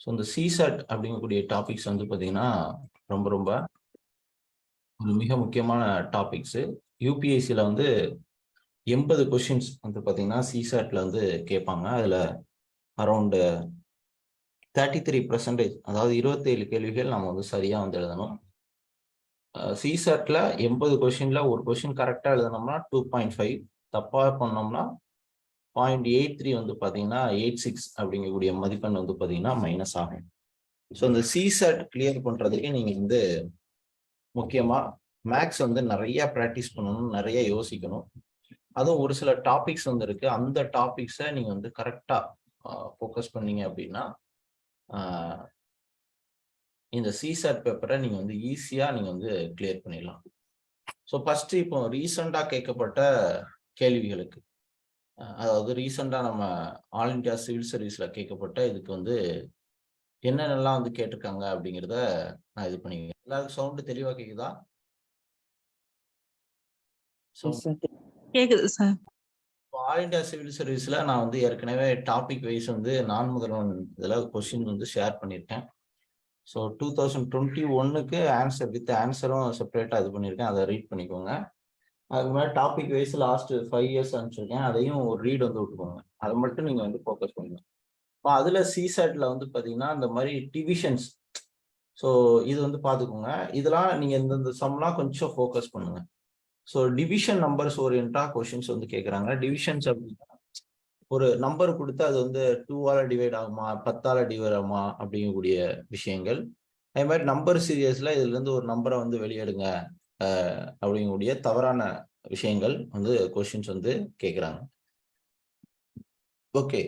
So இந்த CSAT அப்படிங்கக்கூடிய topics வந்து பார்த்தீங்கன்னா ரொம்ப ரொம்ப ஒரு மிக முக்கியமான டாபிக்ஸு. யூபிஎஸ்சியில் வந்து 80 கொஷின்ஸ் வந்து பார்த்தீங்கன்னா சிசாட்டில் வந்து கேட்பாங்க. அதில் அரௌண்டு 33%, அதாவது 27 கேள்விகள் நம்ம வந்து சரியாக வந்து எழுதணும். சிசாட்டில் 80 கொஷினில் ஒரு கொஷின் கரெக்டாக எழுதணும்னா 2.5, தப்பாக பண்ணோம்னா 0.83 வந்து பார்த்தீங்கன்னா 86 அப்படிங்கக்கூடிய மதிப்பெண் வந்து பார்த்தீங்கன்னா மைனஸ் ஆகும். ஸோ இந்த சிசாட் கிளியர் பண்ணுறதுக்கு நீங்கள் வந்து முக்கியமாக மேக்ஸ் வந்து நிறைய ப்ராக்டிஸ் பண்ணணும், நிறைய யோசிக்கணும். அதுவும் ஒரு சில டாபிக்ஸ் வந்து இருக்கு, அந்த டாபிக்ஸை நீங்கள் வந்து கரெக்டாக ஃபோக்கஸ் பண்ணீங்க அப்படின்னா இந்த சிசாட் பேப்பரை நீங்கள் வந்து ஈஸியாக நீங்கள் வந்து கிளியர் பண்ணிடலாம். ஸோ ஃபர்ஸ்ட் இப்போ ரீசெண்டாக கேட்கப்பட்ட கேள்விகளுக்கு, அதாவது ரீசெண்டாக நம்ம ஆல் இண்டியா சிவில் சர்வீஸில் கேட்கப்பட்ட இதுக்கு வந்து என்னென்னலாம் வந்து கேட்டிருக்காங்க அப்படிங்கிறத நான் இது பண்ணிக்கிறேன். எல்லாருக்கும் சவுண்டு தெளிவாக கேட்குதா? கேக்குது சார். ஆல் இண்டியா சிவில் சர்வீஸ்ல நான் வந்து ஏற்கனவே டாபிக் வைஸ் வந்து நான் முதல்வன் இதில் கொஸ்டின் வந்து ஷேர் பண்ணியிருக்கேன். ஸோ 2021க்கு ஆன்சர் வித் ஆன்சரும் செப்பரேட்டாக இது பண்ணியிருக்கேன், அதை ரீட் பண்ணிக்கோங்க. அதுக்கு மேலே டாபிக் வைஸ் லாஸ்ட் 5 இயர்ஸ் அனுப்பிச்சிருக்கேன், அதையும் ஒரு ரீட் வந்து விட்டுக்கோங்க. அதை மட்டும் நீங்கள் வந்து ஃபோக்கஸ் பண்ணுங்க. இப்போ அதில் சிசாட்ல வந்து பார்த்தீங்கன்னா இந்த மாதிரி டிவிஷன்ஸ், ஸோ இது வந்து பார்த்துக்கோங்க. இதெல்லாம் நீங்கள் இந்த சம்லாம் கொஞ்சம் ஃபோக்கஸ் பண்ணுங்க. ஸோ டிவிஷன் நம்பர்ஸ் ஓரியன்டா கொஷின்ஸ் வந்து கேட்குறாங்க. டிவிஷன்ஸ் அப்படின்னா ஒரு நம்பர் கொடுத்து அது வந்து 2ஆல் டிவைட் ஆகுமா, 10ஆல் டிவைட் ஆகுமா அப்படிங்கக்கூடிய விஷயங்கள். அதே மாதிரி நம்பர் சீரியஸ்ல இதுல இருந்து ஒரு நம்பரை வந்து வெளியெடுங்க அப்படிங்கக்கூடிய தவறான விஷயங்கள் வந்து கொஷின்ஸ் வந்து கேட்குறாங்க. ஓகே,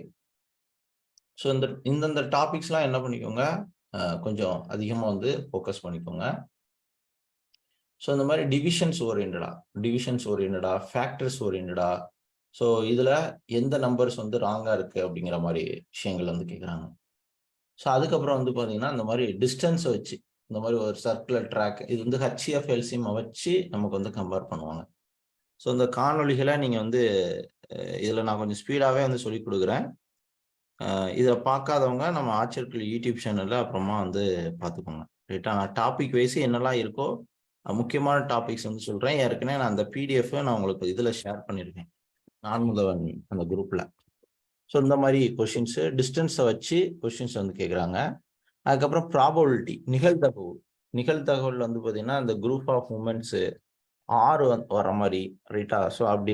ஸோ இந்தந்த டாபிக்ஸ்லாம் என்ன பண்ணிக்கோங்க, கொஞ்சம் அதிகமாக வந்து ஃபோக்கஸ் பண்ணிக்கோங்க. ஸோ இந்த மாதிரி டிவிஷன்ஸ் ஓரியன்டா, ஃபேக்டர்ஸ் ஓரியன்டா, ஸோ இதில் எந்த நம்பர்ஸ் வந்து ராங்காக இருக்குது அப்படிங்கிற மாதிரி விஷயங்கள் வந்து கேட்குறாங்க. ஸோ அதுக்கப்புறம் வந்து பார்த்தீங்கன்னா இந்த மாதிரி டிஸ்டன்ஸை வச்சு இந்த மாதிரி ஒரு சர்க்குலர் ட்ராக், இது வந்து HCF/LCM வச்சு நமக்கு வந்து கம்பேர் பண்ணுவாங்க. ஸோ இந்த காணொலிகளை நீங்கள் வந்து இதில் நான் கொஞ்சம் ஸ்பீடாகவே வந்து சொல்லிக் கொடுக்குறேன். இதில் பார்க்காதவங்க நம்ம ஆட்சியர்கள் யூடியூப் சேனலில் அப்புறமா வந்து பார்த்துக்கோங்க. ரைட்டா? நான் டாபிக் வைஸ் என்னெல்லாம் இருக்கோ முக்கியமான டாபிக்ஸ் வந்து சொல்கிறேன். ஏற்கனவே நான் அந்த பிடிஎஃப் நான் உங்களுக்கு இதில் ஷேர் பண்ணியிருக்கேன், நான் முதல்வன் அந்த குரூப்பில். ஸோ இந்த மாதிரி கொஷின்ஸு டிஸ்டன்ஸை வச்சு கொஷின்ஸ் வந்து கேட்குறாங்க. அதுக்கப்புறம் ப்ராபபிலிட்டி, நிகழ்தகவல் வந்து பார்த்தீங்கன்னா இந்த குரூப் ஆஃப் மூமெண்ட்ஸு 6 வர மாதிரி, ரைட்டா? ஸோ அப்படி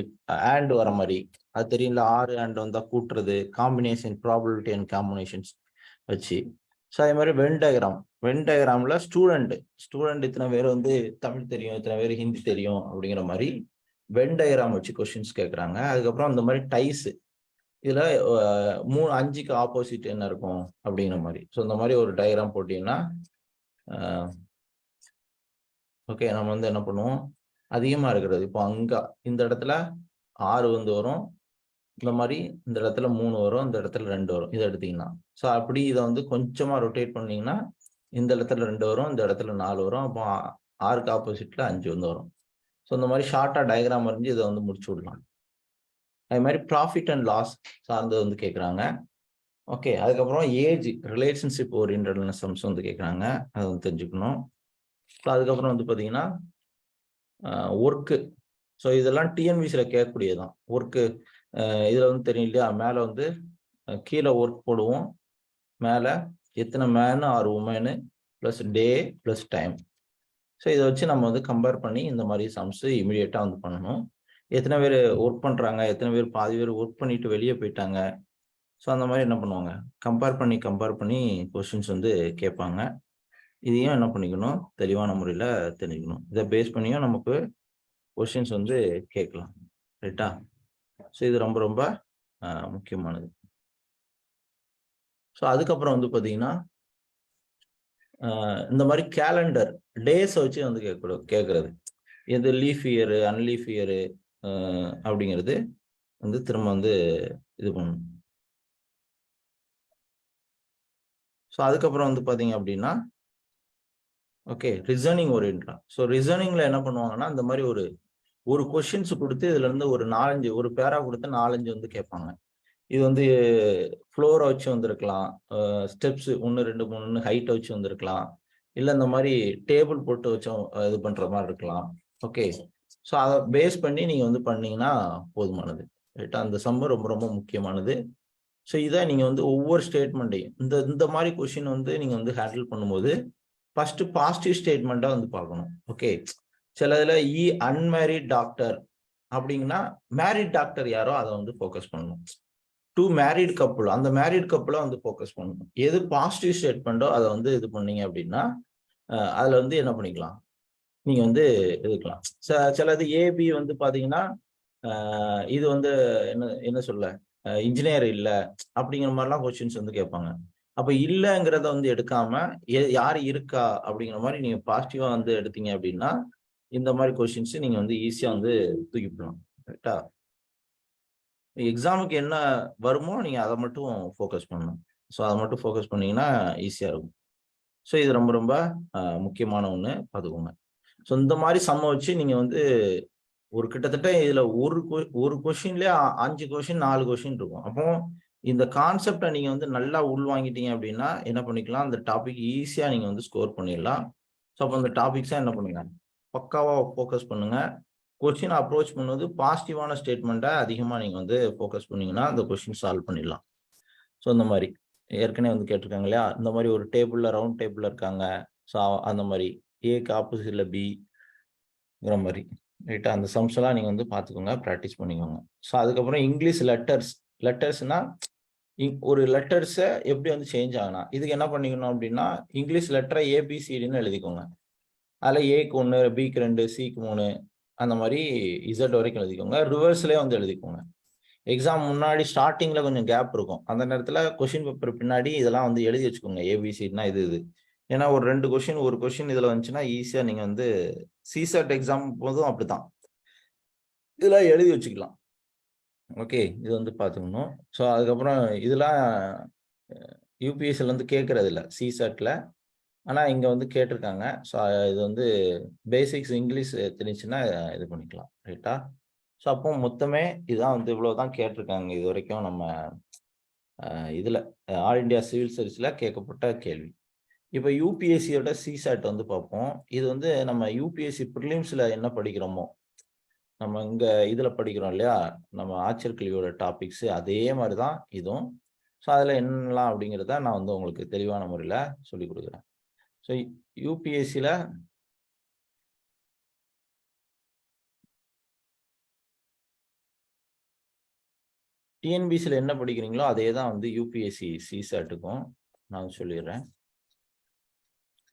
ஆண்ட் வர மாதிரி, அது தெரியல, 6 ஆண்ட் வந்தால் கூட்டுறது, காம்பினேஷன், ப்ராபபிலிட்டி அண்ட் காம்பினேஷன்ஸ் வச்சு. ஸோ அதே மாதிரி வென் டயக்ராமில் ஸ்டூடெண்ட் இத்தனை பேர் வந்து தமிழ் தெரியும், இத்தனை பேர் ஹிந்தி தெரியும் அப்படிங்கிற மாதிரி வென் டயக்ராம் வச்சு கொஷின்ஸ் கேட்குறாங்க. அதுக்கப்புறம் அந்த மாதிரி டைஸு, இதில் 5க்கு ஆப்போசிட் என்ன இருக்கும் அப்படிங்கிற மாதிரி. ஸோ இந்த மாதிரி ஒரு டயக்ராம் போட்டிங்கன்னா ஓகே, நம்ம வந்து என்ன பண்ணுவோம், அதிகமாக இருக்கிறது இப்போ அங்கே இந்த இடத்துல 6 வந்து வரும், இந்த மாதிரி இந்த இடத்துல 3 வரும், இந்த இடத்துல 2 வரும், இதை எடுத்தீங்கன்னா. ஸோ அப்படி இதை வந்து கொஞ்சமாக ரொட்டேட் பண்ணீங்கன்னா இந்த இடத்துல 2 வரும், இந்த இடத்துல 4 வரும், அப்போ 6க்கு ஆப்போசிட்ல 5 வந்து வரும். ஸோ இந்த மாதிரி ஷார்ட்டாக டயக்ராம் வரைஞ்சி இதை வந்து முடிச்சு விடலாம். அதே மாதிரி ப்ராஃபிட் அண்ட் லாஸ் சார்ந்து வந்து கேட்குறாங்க. ஓகே, அதுக்கப்புறம் ஏஜ் ரிலேஷன்ஷிப் ஓரியன்டட் சம்ஸ் வந்து கேட்குறாங்க, அதை வந்து தெரிஞ்சுக்கணும். ஸோ அதுக்கப்புறம் வந்து பார்த்தீங்கன்னா ஒர்க்கு, ஸோ இதெல்லாம் டிஎன்பிசியில் கேட்கக்கூடியதான். ஒர்க்கு இதில் வந்து தெரியும் இல்லையா, மேலே வந்து கீழே ஒர்க் போடுவோம், மேலே எத்தனை men or women plus day plus time. So இதை வச்சு நம்ம வந்து கம்பேர் பண்ணி இந்த மாதிரி சம்ஸு இமீடியட்டாக வந்து பண்ணணும். எத்தனை பேர் ஒர்க் பண்ணுறாங்க, எத்தனை பேர் பாதி பேர் ஒர்க் பண்ணிட்டு வெளியே போயிட்டாங்க. ஸோ அந்த மாதிரி என்ன பண்ணுவாங்க, கம்பேர் பண்ணி கொஸ்டின்ஸ் வந்து கேட்பாங்க. இதையும் என்ன பண்ணிக்கணும், தெளிவான முறையில் தெரிஞ்சுக்கணும். இதை பேஸ் பண்ணியும் நமக்கு கொஸ்டின்ஸ் வந்து கேட்கலாம், ரைட்டா? ஸோ இது ரொம்ப ரொம்ப முக்கியமானது. ஸோ அதுக்கப்புறம் வந்து பார்த்தீங்கன்னா இந்த மாதிரி கேலண்டர் டேஸை வச்சு வந்து கேட்கறது, இது லீஃப் இயரு அன்லீஃப் இயரு அப்படிங்கிறது வந்து திரும்ப வந்து இது பண்ணணும். ஸோ அதுக்கப்புறம் வந்து பார்த்தீங்க அப்படின்னா ஓகே, ரிசனிங் ஓரியன்டா. ஸோ ரிசனிங்ல என்ன பண்ணுவாங்கன்னா இந்த மாதிரி ஒரு கொஷின்ஸ் கொடுத்து இதுல இருந்து ஒரு 4-5 ஒரு பேரா கொடுத்து 4-5 வந்து கேட்பாங்க. இது வந்து ஃப்ளோரை வச்சு வந்திருக்கலாம், ஸ்டெப்ஸ் 1 2 3 ஹைட்டை வச்சு வந்திருக்கலாம், இல்லை இந்த மாதிரி டேபிள் போட்டு வச்சோம் இது பண்ற மாதிரி இருக்கலாம். ஓகே, ஸோ அதை பேஸ் பண்ணி நீங்க வந்து பண்ணீங்கன்னா போதுமானது. ரைட்டா, அந்த சம்மு ரொம்ப ரொம்ப முக்கியமானது. ஸோ இதை நீங்க வந்து ஒவ்வொரு ஸ்டேட்மெண்ட்டையும் இந்த மாதிரி கொஸ்டின் வந்து நீங்க வந்து ஹேண்டில் பண்ணும்போது ஃபர்ஸ்ட் பாசிட்டிவ் ஸ்டேட்மெண்ட்டா வந்து பார்க்கணும். ஓகே, சில இதுல அன்மேரிட் டாக்டர் அப்படிங்கன்னா மேரிட் டாக்டர் யாரோ அதை வந்து ஃபோக்கஸ் பண்ணணும். 2 மேரிட் கப்புள், அந்த மேரிட் கப்புளை வந்து ஃபோக்கஸ் பண்ணணும். எது பாசிட்டிவ் ஸ்டேட்மெண்ட்டோ அதை வந்து இது பண்ணீங்க அப்படின்னா அதுல வந்து என்ன பண்ணிக்கலாம், நீங்க வந்து எடுக்கலாம். சிலது ஏபி வந்து பாத்தீங்கன்னா இது வந்து என்ன என்ன சொல்ல இன்ஜினியர் இல்ல அப்படிங்கிற மாதிரிலாம் கொஸ்டின்ஸ் வந்து கேட்பாங்க. அப்ப இல்லங்கிறத வந்து எடுக்காம யாரு இருக்கா அப்படிங்கிற மாதிரி நீங்க பாசிட்டிவா வந்து எடுத்தீங்க அப்படின்னா இந்த மாதிரி கொஸ்டின்ஸ் நீங்க வந்து ஈஸியா வந்து தூக்கிப்படலாம். கரெக்டா, எக்ஸாமுக்கு என்ன வருமோ நீங்க அதை மட்டும் ஃபோக்கஸ் பண்ணணும். ஸோ அதை மட்டும் ஃபோக்கஸ் பண்ணீங்கன்னா ஈஸியா இருக்கும். ஸோ இது ரொம்ப ரொம்ப முக்கியமான ஒண்ணு, பார்த்துக்கோங்க. ஸோ இந்த மாதிரி சம்ம வச்சு நீங்க வந்து ஒரு கிட்டத்தட்ட இதுல ஒரு கொஸ்டின்லயே 5 கொஸ்டின் 4 கொஸ்டின் இருக்கும். அப்போ இந்த கான்செப்டை நீங்க வந்து நல்லா உள்வாங்கிட்டீங்க அப்படின்னா என்ன பண்ணிக்கலாம், அந்த டாபிக் ஈஸியா நீங்க வந்து ஸ்கோர் பண்ணிடலாம். ஸோ அப்போ அந்த டாபிக்ஸா என்ன பண்ணுங்க, பக்காவா ஃபோக்கஸ் பண்ணுங்க. கொஸ்டின் அப்ரோச் பண்ணுவது பாசிட்டிவான ஸ்டேட்மெண்ட்டை அதிகமா நீங்க வந்து ஃபோக்கஸ் பண்ணீங்கன்னா அந்த கொஸ்டின் சால்வ் பண்ணிடலாம். ஸோ இந்த மாதிரி ஏற்கனவே வந்து கேட்டிருக்காங்க இல்லையா, இந்த மாதிரி ஒரு டேபிள்ல ரவுண்ட் டேபிள்ல இருக்காங்க. ஸோ அந்த மாதிரி ஏக்கு ஆப்போசிட்ல பிங்கிற மாதிரி ரைட்டா, அந்த சம்ஸ் எல்லாம் நீங்க வந்து பார்த்துக்கோங்க, ப்ராக்டிஸ் பண்ணிக்கோங்க. ஸோ அதுக்கப்புறம் இங்கிலீஷ் லெட்டர்ஸ்னா ஒரு லெட்டர்ஸை எப்படி வந்து சேஞ்ச் ஆகணும், இதுக்கு என்ன பண்ணிக்கணும் அப்படின்னா இங்கிலீஷ் லெட்டரை ஏபிசிடின்னு எழுதிக்கோங்க. அதில் ஏக்கு 1, பிக்கு 2, சிக்கு 3 அந்த மாதிரி இசட் வரைக்கும் எழுதிக்கோங்க. ரிவர்ஸ்லேயே வந்து எழுதிக்கோங்க. எக்ஸாம் முன்னாடி ஸ்டார்டிங்ல கொஞ்சம் கேப் இருக்கும், அந்த நேரத்தில் கொஸ்டின் பேப்பர் பின்னாடி இதெல்லாம் வந்து எழுதி வச்சுக்கோங்க. ஏபிசிடினா இது ஏன்னா ஒரு 2 கொஸ்டின் ஒரு கொஸ்டின் இதுல வந்துச்சுன்னா ஈஸியா நீங்க வந்து சிசெட் எக்ஸாம் போதும் அப்படித்தான், இதெல்லாம் எழுதி வச்சுக்கலாம். ஓகே, இது வந்து பார்த்துக்கணும். ஸோ அதுக்கப்புறம் இதெல்லாம் யூபிஎஸ்சில வந்து கேட்கறது இல்லை சிசெட்ல, ஆனால் இங்கே வந்து கேட்டிருக்காங்க. ஸோ இது வந்து பேசிக்ஸ் இங்கிலீஷ் தெரிஞ்சுன்னா இது பண்ணிக்கலாம். ரைட்டா, ஸோ அப்போ மொத்தமே இதுதான் வந்து இவ்வளோதான் கேட்டிருக்காங்க இது வரைக்கும் நம்ம இதில் ஆல் இண்டியா சிவில் சர்வீஸில் கேட்கப்பட்ட கேள்வி. இப்போ யூபிஎஸ்சியோட சிசாட் வந்து பார்ப்போம். இது வந்து நம்ம யூபிஎஸ்சி ப்ரிலிம்ஸில் என்ன படிக்கிறோமோ, நம்ம இங்கே இதில் படிக்கிறோம் இல்லையா, நம்ம ஆட்சியர் கல்வியோட டாபிக்ஸ் அதே மாதிரி தான் இதுவும். ஸோ அதில் என்னலாம் அப்படிங்கிறத நான் வந்து உங்களுக்கு தெளிவான முறையில் சொல்லிக் கொடுக்குறேன். ஸோ யூபிஎஸ்சியில் டிஎன்பிசியில் என்ன படிக்கிறீங்களோ அதே தான் வந்து யூபிஎஸ்சி சிசாட்டுக்கும் நான் சொல்லிடுறேன்.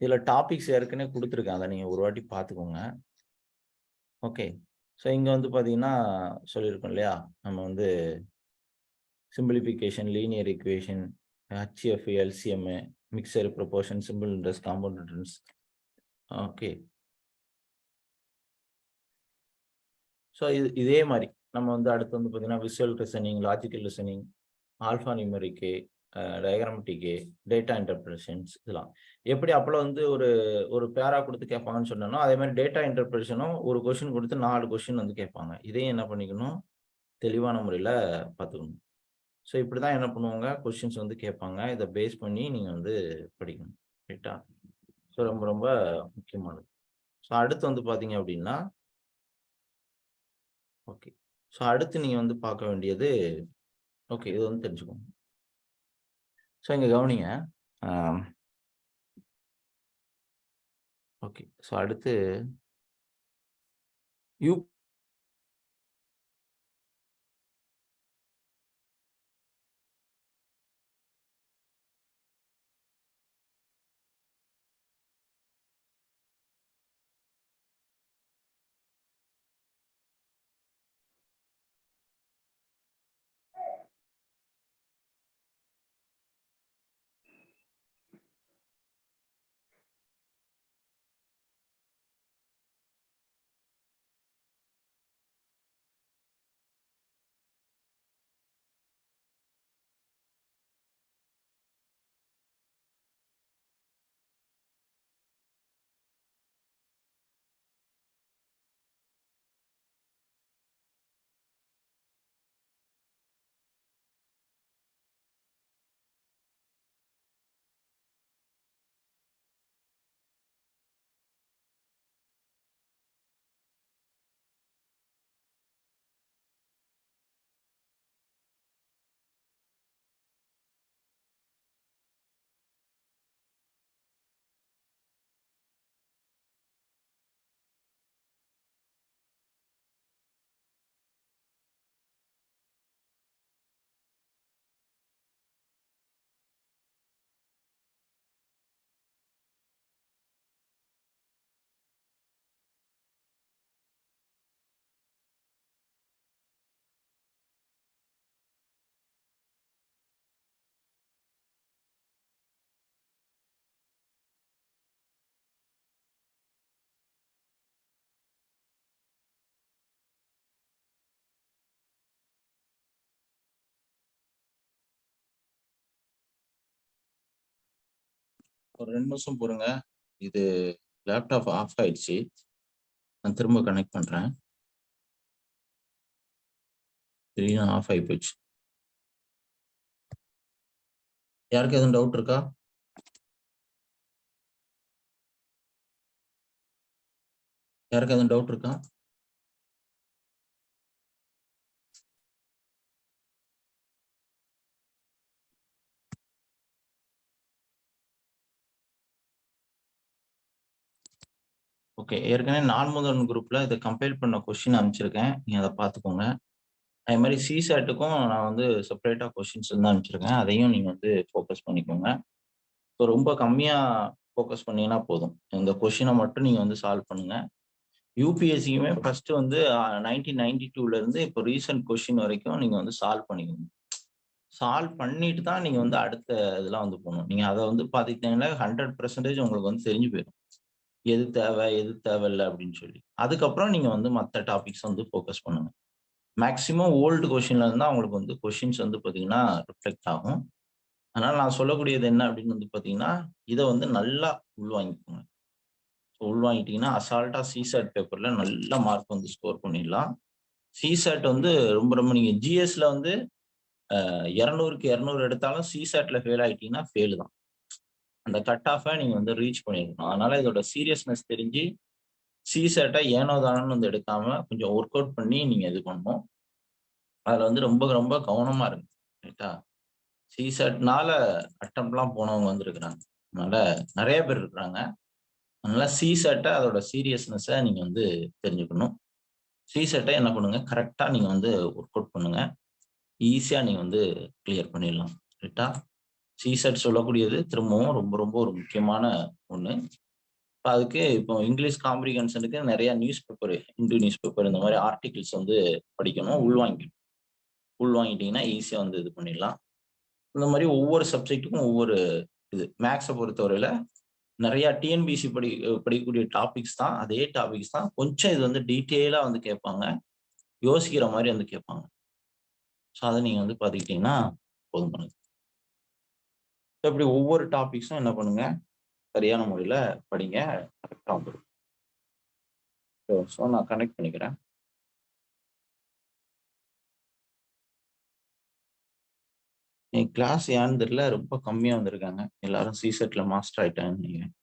இதில் டாபிக்ஸ் ஏற்கனவே கொடுத்துருக்கேன், அதை நீங்கள் ஒரு வாட்டி பார்த்துக்கோங்க. ஓகே, ஸோ இங்கே வந்து பார்த்தீங்கன்னா சொல்லியிருக்கோம் இல்லையா, நம்ம வந்து simplification, linear equation, HF, LCM, mixture, proportion, simple interest, compound interest. Okay, so இதே மாதிரி நம்ம வந்து அடுத்து வந்து பார்த்தீங்கன்னா visual reasoning, logical reasoning, alphanumeric, diagrammatic, data interpretations, இதெல்லாம் எப்படி அப்போல வந்து ஒரு பேரா கொடுத்து கேட்பாங்கன்னு சொன்னோம், அதே மாதிரி டேட்டா இன்டர்பிரேஷனும் ஒரு கொஸ்டின் கொடுத்து 4 கொஸ்டின் வந்து கேட்பாங்க. இதையும் என்ன பண்ணிக்கணும், தெளிவான முறையில் பார்த்துக்கணும். ஸோ இப்படி தான் என்ன பண்ணுவாங்க, கொஸ்டின்ஸ் வந்து கேட்பாங்க. இதை பேஸ் பண்ணி நீங்கள் வந்து படிக்கணும். ரைட்டா, ஸோ ரொம்ப ரொம்ப முக்கியமானது. ஸோ அடுத்து வந்து பார்த்தீங்க அப்படின்னா ஓகே, ஸோ அடுத்து நீங்கள் வந்து பார்க்க வேண்டியது ஓகே இது வந்து தெரிஞ்சுக்கோங்க. ஸோ இங்கே கவனிங்க. ஓகே, ஸோ அடுத்து யூ ஒரு 2 நிமிஷம் பொறுங்க. இது லேப்டாப் ஆஃப் ஆயிடுச்சு. நான் திரும்ப கனெக்ட் பண்றேன். திடீர்னு ஆஃப் ஆகி போச்சு. யாருக்கு எதுவும் டவுட் இருக்கா? யாருக்கு எதுவும் டவுட் இருக்கா? ஓகே, ஏற்கனவே நான் முதல்வன் குரூப்ல இதை கம்பைல் பண்ண கொஸ்டின் அனுப்பிச்சிருக்கேன். நீங்க அதை பார்த்துக்கோங்க. அதே மாதிரி சிசாட்டுக்கும் நான் வந்து செப்பரேட்டா கொஸ்டின்ஸ் வந்து அனுப்பிச்சிருக்கேன். அதையும் நீங்க வந்து ஃபோக்கஸ் பண்ணிக்கோங்க. ஸோ ரொம்ப கம்மியா ஃபோக்கஸ் பண்ணீங்கன்னா போதும். இந்த கொஸ்டினை மட்டும் நீங்க வந்து சால்வ் பண்ணுங்க. யூபிஎஸ்சிக்குமே ஃபர்ஸ்ட் வந்து 1992ல இருந்து இப்போ ரீசெண்ட் கொஸ்டின் வரைக்கும் நீங்க வந்து சால்வ் பண்ணிக்கணும். சால்வ் பண்ணிட்டு தான் நீங்க வந்து அடுத்த இதெல்லாம் வந்து போகணும். நீங்க அதை வந்து பாத்தீங்கன்னா 100% உங்களுக்கு வந்து தெரிஞ்சு போயிடும். எது தேவை, எது தேவையில்லை அப்படின்னு சொல்லி. அதுக்கப்புறம் நீங்க வந்து மற்ற டாபிக்ஸ் வந்து ஃபோக்கஸ் பண்ணுங்க. மேக்சிமம் ஓல்டு கொஸ்டின்ல இருந்தா உங்களுக்கு வந்து கொஸ்டின்ஸ் வந்து பாத்தீங்கன்னா ரிஃப்ளெக்ட் ஆகும். அதனால நான் சொல்லக்கூடியது என்ன அப்படின்னு வந்து பாத்தீங்கன்னா, இதை வந்து நல்லா உள்வாங்கிக்கோங்க. உள்வாங்கிட்டீங்கன்னா அசால்ட்டா சிசாட் பேப்பர்ல நல்ல மார்க் வந்து ஸ்கோர் பண்ணிடலாம். சிசாட் வந்து ரொம்ப ரொம்ப நீங்க ஜிஎஸ்ல வந்து 200க்கு 200 எடுத்தாலும் சிசாட்ல ஃபெயில் ஆயிட்டீங்கன்னா ஃபெயில் தான். அந்த கட் ஆஃபை நீங்க வந்து ரீச் பண்ணிடணும். அதனால இதோட சீரியஸ்னஸ் தெரிஞ்சு சிசாட்டை ஏனோ தானோன்னு வந்து எடுக்காம கொஞ்சம் ஒர்க் அவுட் பண்ணி நீங்க இது பண்ணணும். அதுல வந்து ரொம்ப ரொம்ப கவனமா இருங்க. ரைட்டா? சிசாட்னால அட்டம்ப்ட்லாம் போனவங்க வந்து இருக்கிறாங்க. அதனால நிறைய பேர் இருக்கிறாங்க. அதனால சிசாட்டை அதோட சீரியஸ்னஸை நீங்க வந்து தெரிஞ்சுக்கணும். சிசாட்டை என்ன பண்ணுங்க, கரெக்டா நீங்க வந்து ஒர்க் அவுட் பண்ணுங்க. ஈஸியா நீங்க வந்து கிளியர் பண்ணிடலாம். ரைட்டா? சிசாட் சொல்லக்கூடியது திரும்பவும் ரொம்ப ரொம்ப ஒரு முக்கியமான ஒண்ணு. அதுக்கு இப்போ இங்கிலீஷ் காம்ப்ரிஹென்ஷனுக்கு நிறைய news paper, Hindu news paper இந்த மாதிரி ஆர்டிகிள்ஸ் வந்து படிக்கணும், உள்வாங்கிட்டீங்கன்னா ஈஸியா வந்து இது பண்ணிடலாம். இந்த மாதிரி ஒவ்வொரு சப்ஜெக்ட்டுக்கும் ஒவ்வொரு இது. மேக்ஸை பொறுத்தவரையில நிறைய டிஎன்பிசி படிக்கக்கூடிய டாபிக்ஸ் தான், அதே டாபிக்ஸ் தான். கொஞ்சம் இது வந்து டீட்டெயிலா வந்து கேட்பாங்க, யோசிக்கிற மாதிரி வந்து கேட்பாங்க. ஸோ அதை நீங்க வந்து பார்த்துக்கிட்டீங்கன்னா போதும் பண்ணுங்க. இப்படி ஒவ்வொரு டாபிக்ஸும் என்ன பண்ணுங்க, சரியான முறையில படிங்க, கரெக்டா வந்துடும். ஸோ நான் கனெக்ட் பண்ணிக்கிறேன். என் கிளாஸ் ஏன்னு தெரியல, ரொம்ப கம்மியா வந்திருக்காங்க. எல்லாரும் சிசெட்ல மாஸ்டர் ஆயிட்டாங்கன்னு நினைக்கிறேன்.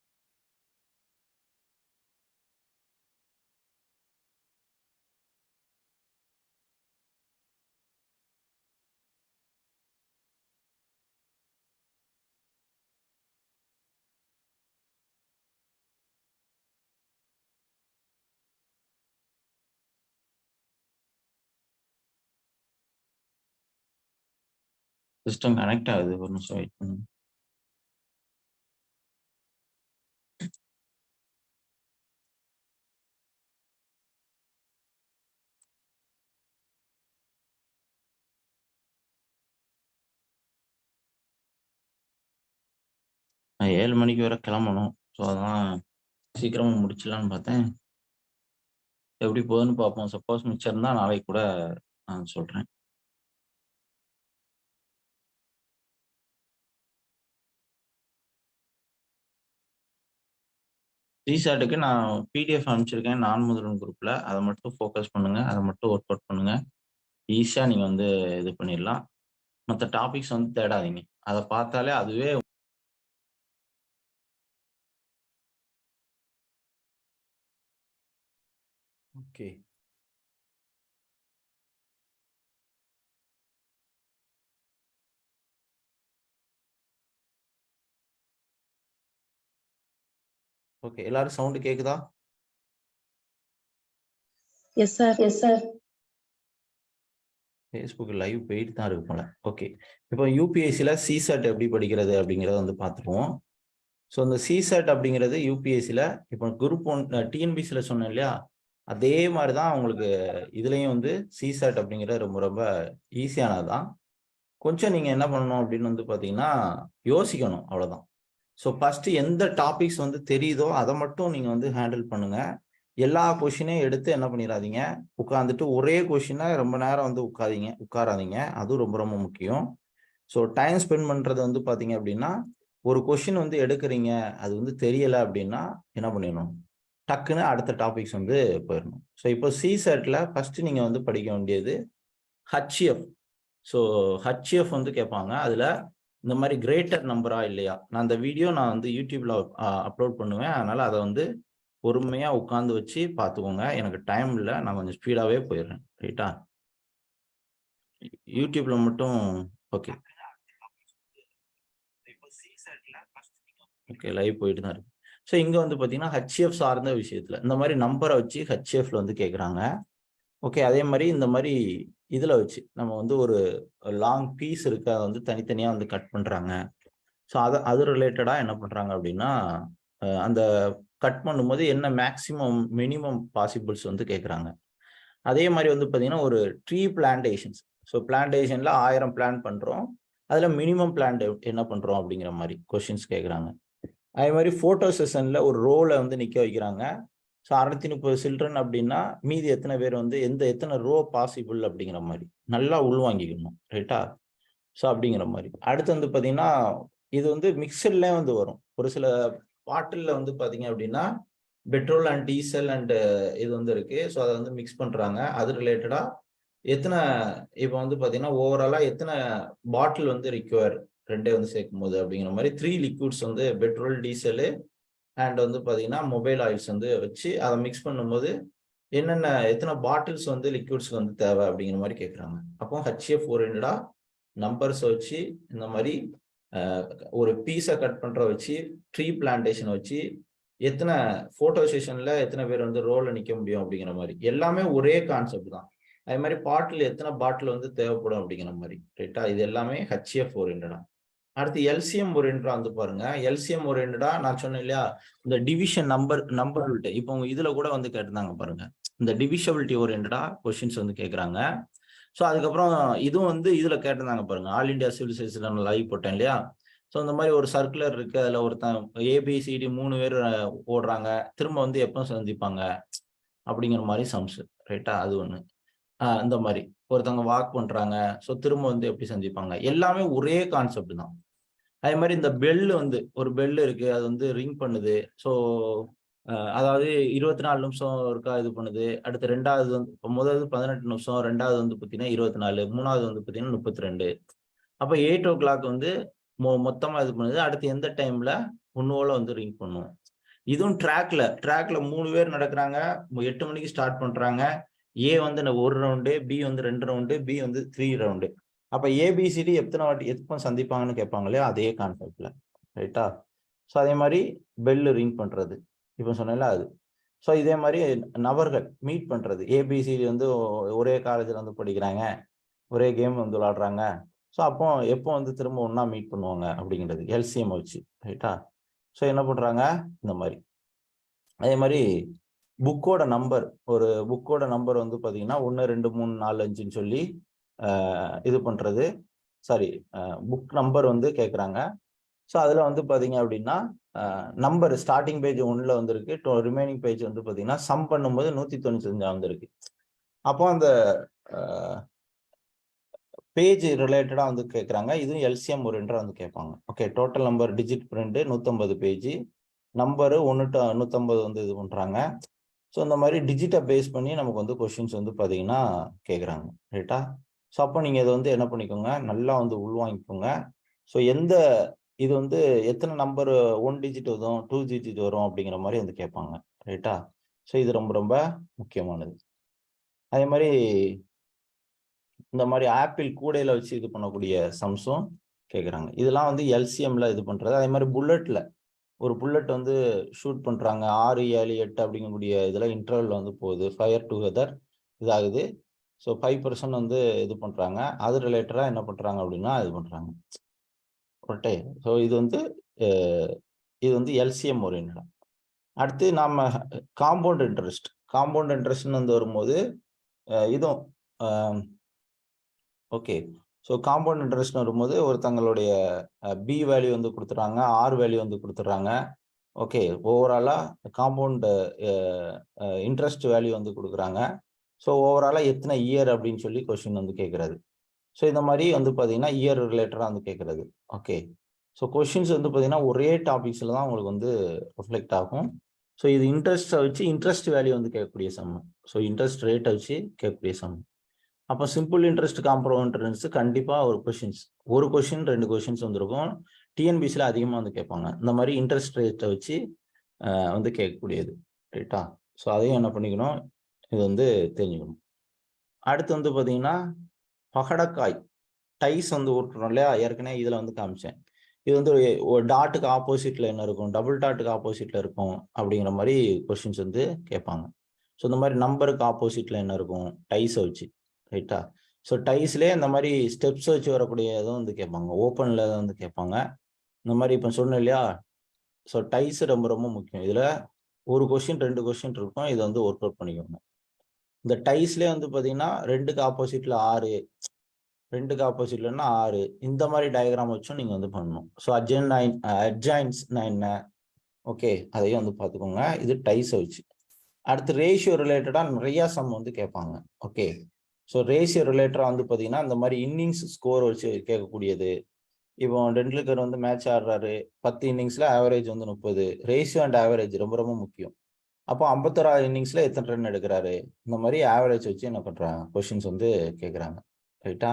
சிஸ்டம் கனெக்ட் ஆகுது, ஒரு நிமிஷம் வெயிட் பண்ணுங்க. நான் 7 மணிக்கு வரை கிளம்பணும். ஸோ அதான் சீக்கிரமா முடிச்சிடலான்னு பார்த்தேன். எப்படி போகுதுன்னு பார்ப்போம். சப்போஸ் மிச்சம் இருந்தா நாளைக்கு கூட நான் சொல்றேன். சிசாட்டுக்கு நான் பிடிஎஃப் அனுப்பிச்சிருக்கேன் நான் முதல்வன் குரூப்ல. அதை மட்டும் ஃபோக்கஸ் பண்ணுங்க, அதை மட்டும் ஒர்க் அவுட் பண்ணுங்க. ஈஸியா நீங்க வந்து இது பண்ணிடலாம். மற்ற டாபிக்ஸ் வந்து தேடாதீங்க. அதை பார்த்தாலே அதுவே ஓகே. ஓகே, எல்லாரும் சவுண்ட் கேக்குதா? Yes sir. Yes sir. Facebook live போயிட்டு தான் இருக்கு போல. ஓகே, இப்போ யூபிஎஸ்சியில் சிசாட் எப்படி படிக்கிறது அப்படிங்கிறத வந்து பார்த்துருவோம். ஸோ இந்த சிசாட் அப்படிங்கிறது யூபிஎஸ்சியில் இப்போ குரூப் 1 டிஎன்பிசியில் சொன்னேன் இல்லையா, அதே மாதிரி தான் உங்களுக்கு இதுலேயும் வந்து சிசாட் அப்படிங்கிறது ரொம்ப ரொம்ப ஈஸியானது தான். கொஞ்சம் நீங்கள் என்ன பண்ணணும் அப்படின்னு வந்து பார்த்தீங்கன்னா யோசிக்கணும், அவ்வளோதான். ஸோ ஃபஸ்ட்டு எந்த டாபிக்ஸ் வந்து தெரியுதோ அதை மட்டும் நீங்கள் வந்து ஹேண்டில் பண்ணுங்க. எல்லா கொஷினையும் எடுத்து என்ன பண்ணிடாதீங்க, உட்காந்துட்டு ஒரே கொஷினை ரொம்ப நேரம் வந்து உட்காராதீங்க. அதுவும் ரொம்ப ரொம்ப முக்கியம். ஸோ டைம் ஸ்பெண்ட் பண்ணுறது வந்து பார்த்தீங்க அப்படின்னா ஒரு கொஷின் வந்து எடுக்கிறீங்க, அது வந்து தெரியல அப்படின்னா என்ன பண்ணிடணும், டக்குன்னு அடுத்த டாபிக்ஸ் வந்து போயிடணும். ஸோ இப்போ சிசெட்ல ஃபர்ஸ்ட் நீங்க வந்து படிக்க வேண்டியது ஹச்எஃப். ஸோ ஹச்எஃப் வந்து கேட்பாங்க. அதுல இந்த மாதிரி கிரேட்டர் நம்பரா இல்லையா, நான் அந்த வீடியோ நான் வந்து யூடியூப்ல அப்லோட் பண்ணுவேன். அதனால அதை வந்து பொறுமையா உட்காந்து வச்சு பார்த்துக்கோங்க. எனக்கு டைம் இல்லை, நான் கொஞ்சம் ஸ்பீடாவே போயிடுறேன். ரைட்டா, யூடியூப்ல மட்டும் ஓகே. ஓகே, லைவ் போயிட்டு தான் இருக்கு. ஸோ இங்க வந்து பாத்தீங்கன்னா ஹச்எஃப் சார்ந்த விஷயத்துல இந்த மாதிரி நம்பரை வச்சு ஹச்எஃப்ல வந்து கேட்குறாங்க. ஓகே, அதே மாதிரி இந்த மாதிரி இதுல வச்சு நம்ம வந்து ஒரு லாங் பீஸ் இருக்கு, அதை வந்து தனித்தனியா வந்து கட் பண்றாங்க. ஸோ அது ரிலேட்டடா என்ன பண்றாங்க அப்படின்னா, அந்த கட் பண்ணும்போது என்ன மேக்சிமம் மினிமம் பாசிபிள்ஸ் வந்து கேட்குறாங்க. அதே மாதிரி வந்து பார்த்தீங்கன்னா ஒரு ட்ரீ பிளான்டேஷன்ஸ். ஸோ பிளான்டேஷன்ல 1000 பிளான் பண்றோம், அதுல மினிமம் பிளான் என்ன பண்றோம் அப்படிங்கிற மாதிரி கொஸ்டின்ஸ் கேட்குறாங்க. அதே மாதிரி போட்டோ செஷன்ல ஒரு ரோல வந்து நிக்க வைக்கிறாங்க. ஸோ 630 சில்ட்ரன் அப்படின்னா மீதி எத்தனை பேர் வந்து எத்தனை ரோ பாசிபிள் அப்படிங்கிற மாதிரி நல்லா உள்வாங்கிக்கணும். ரைட்டா, ஸோ அப்படிங்கிற மாதிரி. அடுத்து வந்து பார்த்தீங்கன்னா இது வந்து மிக்சர்ல வந்து வரும். ஒரு சில பாட்டில்ல வந்து பார்த்தீங்க அப்படின்னா பெட்ரோல் அண்ட் டீசல் அண்ட் இது வந்து இருக்கு. ஸோ அதை வந்து மிக்ஸ் பண்றாங்க. அது ரிலேட்டடா எத்தனை இப்போ வந்து பார்த்தீங்கன்னா ஓவராலா எத்தனை பாட்டில் வந்து ரிக்வயர் ரெண்டே வந்து சேர்க்கும் போது அப்படிங்கிற மாதிரி 3 லிக்விட்ஸ் வந்து பெட்ரோல், டீசலு அண்ட் வந்து பார்த்தீங்கன்னா மொபைல் ஆயில்ஸ் வந்து வச்சு அதை மிக்ஸ் பண்ணும்போது என்னென்ன எத்தனை பாட்டில்ஸ் வந்து லிக்விட்ஸ்க்கு வந்து தேவை அப்படிங்கிற மாதிரி கேட்குறாங்க. அப்போ ஹச்எஃப் ஓரியன்டா நம்பர்ஸ் வச்சு இந்த மாதிரி ஒரு பீஸை கட் பண்ற வச்சு ட்ரீ பிளான்டேஷன் வச்சு எத்தனை போட்டோ செஷன்ல எத்தனை பேர் வந்து ரோல நிக்க முடியும் அப்படிங்கிற மாதிரி எல்லாமே ஒரே கான்செப்ட் தான். அதே மாதிரி பாட்டில் எத்தனை பாட்டில் வந்து தேவைப்படும் அப்படிங்கிற மாதிரி. ரைட்டா, இது எல்லாமே ஹச்எஃப் ஓரியன்டா. அடுத்து எல்சிஎம் ஓரியன்டா வந்து பாருங்க. எல்சிஎம் ஓரியன்டா நான் சொன்னேன் இல்லையா, இந்த டிவிஷன் நம்பர் இப்போ இதுல கூட வந்து கேட்டிருந்தாங்க பாருங்க, இந்த டிவிஷபிலிட்டி ஓரியன்டா கொஸ்டின்ஸ் வந்து கேட்கறாங்க. ஸோ அதுக்கப்புறம் இதுவும் வந்து இதுல கேட்டிருந்தாங்க பாருங்க, ஆல் இண்டியா சிவில் சர்வீஸ்ல நான் லைவ் போட்டேன் இல்லையா. ஸோ இந்த மாதிரி ஒரு சர்க்குலர் இருக்கு, அதுல ஒருத்தன் ஏபிசிடி 3 பேர் ஓடுறாங்க, திரும்ப வந்து எப்போ சந்திப்பாங்க அப்படிங்கிற மாதிரி சம்ஸ். ரைட்டா, அது ஒண்ணு. இந்த மாதிரி ஒருத்தவங்க வாக் பண்றாங்க, ஸோ திரும்ப வந்து எப்படி சந்திப்பாங்க, எல்லாமே ஒரே கான்செப்ட் தான். அதே மாதிரி இந்த பெல் வந்து ஒரு பெல் இருக்கு, அது வந்து ரிங் பண்ணுது. ஸோ அதாவது 24 நிமிஷம் இருக்கா இது பண்ணுது. அடுத்து ரெண்டாவது வந்து முதல்ல 18 நிமிஷம், ரெண்டாவது வந்து பார்த்தீங்கன்னா 24, மூணாவது வந்து பார்த்தீங்கன்னா 32. அப்போ 8:00 வந்து மொத்தமா இது பண்ணுது. அடுத்து எந்த டைம்ல ஒன்னோல வந்து ரிங் பண்ணும். இதுவும் ட்ராக்ல 3 பேர் நடக்கிறாங்க, 8 மணிக்கு ஸ்டார்ட் பண்றாங்க. ஏ வந்து 1 ரவுண்டு, பி வந்து 2 ரவுண்டு, பி வந்து 3 ரவுண்டு. அப்ப ஏபிசிடி எத்தனை வாட்டி எப்போ சந்திப்பாங்கன்னு கேட்பாங்களே, அதே கான்செப்ட்ல. ரைட்டா, ஸோ அதே மாதிரி பெல் ரிங் பண்றது இப்போ சொன்னேன்ல அது. ஸோ இதே மாதிரி நபர்கள் மீட் பண்றது, ஏபிசிடி வந்து ஒரே காலேஜில் வந்து படிக்கிறாங்க, ஒரே கேம் வந்து விளாடுறாங்க. ஸோ அப்போ எப்போ வந்து திரும்ப ஒன்னா மீட் பண்ணுவாங்க அப்படிங்கிறது எல்சிஎம் வச்சு. ரைட்டா, ஸோ என்ன பண்றாங்க இந்த மாதிரி. அதே மாதிரி புக்கோட நம்பர், ஒரு புக்கோட நம்பர் வந்து பார்த்தீங்கன்னா 1 2 3 4 5ன்னு சொல்லி இது பண்றது. சாரி, புக் நம்பர் வந்து கேட்குறாங்க. ஸோ அதில் வந்து பார்த்தீங்க அப்படின்னா நம்பர் ஸ்டார்டிங் பேஜ் 1ல வந்துருக்கு, ரிமைனிங் பேஜ் வந்து பார்த்தீங்கன்னா சம் பண்ணும்போது 195 வந்திருக்கு. அப்போ அந்த பேஜ் ரிலேட்டடாக வந்து கேட்குறாங்க. இதுவும் எல்சிஎம் ஓரியன்டா வந்து கேட்பாங்க. Okay, total number digit print 150 page, number 1 to 150 வந்து இது பண்ணுறாங்க. ஸோ இந்த மாதிரி டிஜிட்டை பேஸ் பண்ணி நமக்கு வந்து கொஸ்டின்ஸ் வந்து பார்த்தீங்கன்னா கேட்குறாங்க. ரைட்டா, ஸோ அப்போ நீங்கள் இதை வந்து என்ன பண்ணிக்கோங்க, நல்லா வந்து உள்வாங்கிக்கோங்க. ஸோ இது வந்து எத்தனை நம்பர் 1 டிஜிட் வரும், 2 டிஜிட் வரும் அப்படிங்கிற மாதிரி வந்து கேட்பாங்க. ரைட்டா, ஸோ இது ரொம்ப ரொம்ப முக்கியமானது. அதே மாதிரி இந்த மாதிரி ஆப்பிள் கூடையில வச்சு இது பண்ணக்கூடிய சம்ஸும் கேட்குறாங்க. இதெல்லாம் வந்து எல்சிஎம்ல இது பண்றது. அதே மாதிரி புல்லட்ல ஒரு புல்லட் வந்து ஷூட் பண்றாங்க, 6 7 8 அப்படிங்கக்கூடிய இதுல இன்டர்வல் வந்து போகுது, ஃபயர் டுகெதர் இதாகுது. ஸோ 5% வந்து இது பண்றாங்க, அது ரிலேட்டடா என்ன பண்றாங்க அப்படின்னா இது பண்றாங்க. ஓகே, ஸோ இது வந்து எல்சிஎம் ஓரியன்டா. அடுத்து நாம காம்பவுண்ட் இன்ட்ரெஸ்ட்னு வந்து வரும்போது இதுவும் ஓகே. ஸோ காம்பவுண்ட் இன்ட்ரெஸ்ட்னு வரும்போது ஒருத்தங்களுடைய பி வேல்யூ வந்து கொடுத்துட்றாங்க, ஆர் வேல்யூ வந்து கொடுத்துட்றாங்க. ஓகே, ஓவராலாக காம்பவுண்ட் இன்ட்ரெஸ்ட் வேல்யூ வந்து கொடுக்குறாங்க. ஸோ ஓவராலாக எத்தனை இயர் அப்படின்னு சொல்லி கொஸ்டின் வந்து கேட்குறது. ஸோ இந்த மாதிரி வந்து பார்த்தீங்கன்னா இயர் ரிலேட்டடாக வந்து கேட்குறது. ஓகே, ஸோ கொஷின்ஸ் வந்து பார்த்தீங்கன்னா ஒரே டாபிக்ஸில் தான் உங்களுக்கு வந்து ரிஃப்ளெக்ட் ஆகும். ஸோ இது இன்ட்ரெஸ்ட்டை வச்சு இன்ட்ரெஸ்ட் வேல்யூ வந்து கேட்கக்கூடிய சம். ஸோ இன்ட்ரெஸ்ட் ரேட்டை வச்சு கேட்கக்கூடிய சம். அப்போ சிம்பிள் இன்ட்ரெஸ்ட் காம்பவுண்ட் இன்ட்ரெஸ்ட் கண்டிப்பாக ஒரு கொஷின் 2 கொஷின்ஸ் வந்துருக்கும். டிஎன்பிசியில் அதிகமாக வந்து கேட்பாங்க. இந்த மாதிரி இன்ட்ரெஸ்ட் ரேட்டை வச்சு வந்து கேட்கக்கூடியது. ரைட்டா? ஸோ அதையும் என்ன பண்ணிக்கணும், இது வந்து தெரிஞ்சுக்கணும். அடுத்து வந்து பார்த்தீங்கன்னா பகடக்காய் டைஸ் வந்து ஓட்டுறோம் இல்லையா, ஏற்கனவே இதில் வந்து காமிச்சேன். இது வந்து ஒரு டாட்டுக்கு ஆப்போசிட்ல என்ன இருக்கும், டபுள் டாட்டுக்கு ஆப்போசிட்ல இருக்கும் அப்படிங்கிற மாதிரி கொஸ்டின்ஸ் வந்து கேட்பாங்க. ஸோ இந்த மாதிரி நம்பருக்கு ஆப்போசிட்ல என்ன இருக்கும், டைஸை வச்சு. ரைட்டா? ஸோ டைஸ்லேயே இந்த மாதிரி ஸ்டெப்ஸ் வச்சு வரக்கூடிய இதுவும் வந்து கேட்பாங்க, ஓப்பனில் வந்து கேட்பாங்க. இந்த மாதிரி இப்போ சொன்னேன் இல்லையா, ஸோ டைஸ் ரொம்ப ரொம்ப முக்கியம். இதில் ஒரு கொஸ்டின் 2 கொஸ்டின் இருக்கும், இதை வந்து ஒர்க் அவுட் பண்ணிக்கோங்க. இந்த டைஸ்லேயே வந்து பார்த்தீங்கன்னா 2க்கு ஆப்போசிட்ல 6, 2க்கு ஆப்போசிட்லன்னா 6, இந்த மாதிரி டயக்ராம் வச்சும் நீங்கள் வந்து பண்ணணும். ஸோ அட்ஜாயின்ஸ்னா என்ன, ஓகே, அதையும் வந்து பார்த்துக்கோங்க. இது டைஸை வச்சு. அடுத்து ரேஷியோ ரிலேட்டடாக நிறையா சம் வந்து கேட்பாங்க. ஓகே, ஸோ ரேஷியோ ரிலேட்டடாக வந்து பார்த்தீங்கன்னா இந்த மாதிரி இன்னிங்ஸ் ஸ்கோர் வச்சு கேட்கக்கூடியது. இப்போ டெண்டுல்கர் வந்து மேட்ச் ஆடுறாரு, 10 இன்னிங்ஸில் ஆவரேஜ் வந்து 30. ரேஷியோ அண்ட் ஆவரேஜ் ரொம்ப ரொம்ப முக்கியம். அப்போ 51 இன்னிங்ஸில் எத்தனை ரன் எடுக்கிறாரு, இந்த மாதிரி ஆவரேஜ் வச்சு என்ன பண்ணுறாங்க, கொஷின்ஸ் வந்து கேட்குறாங்க. ரைட்டா?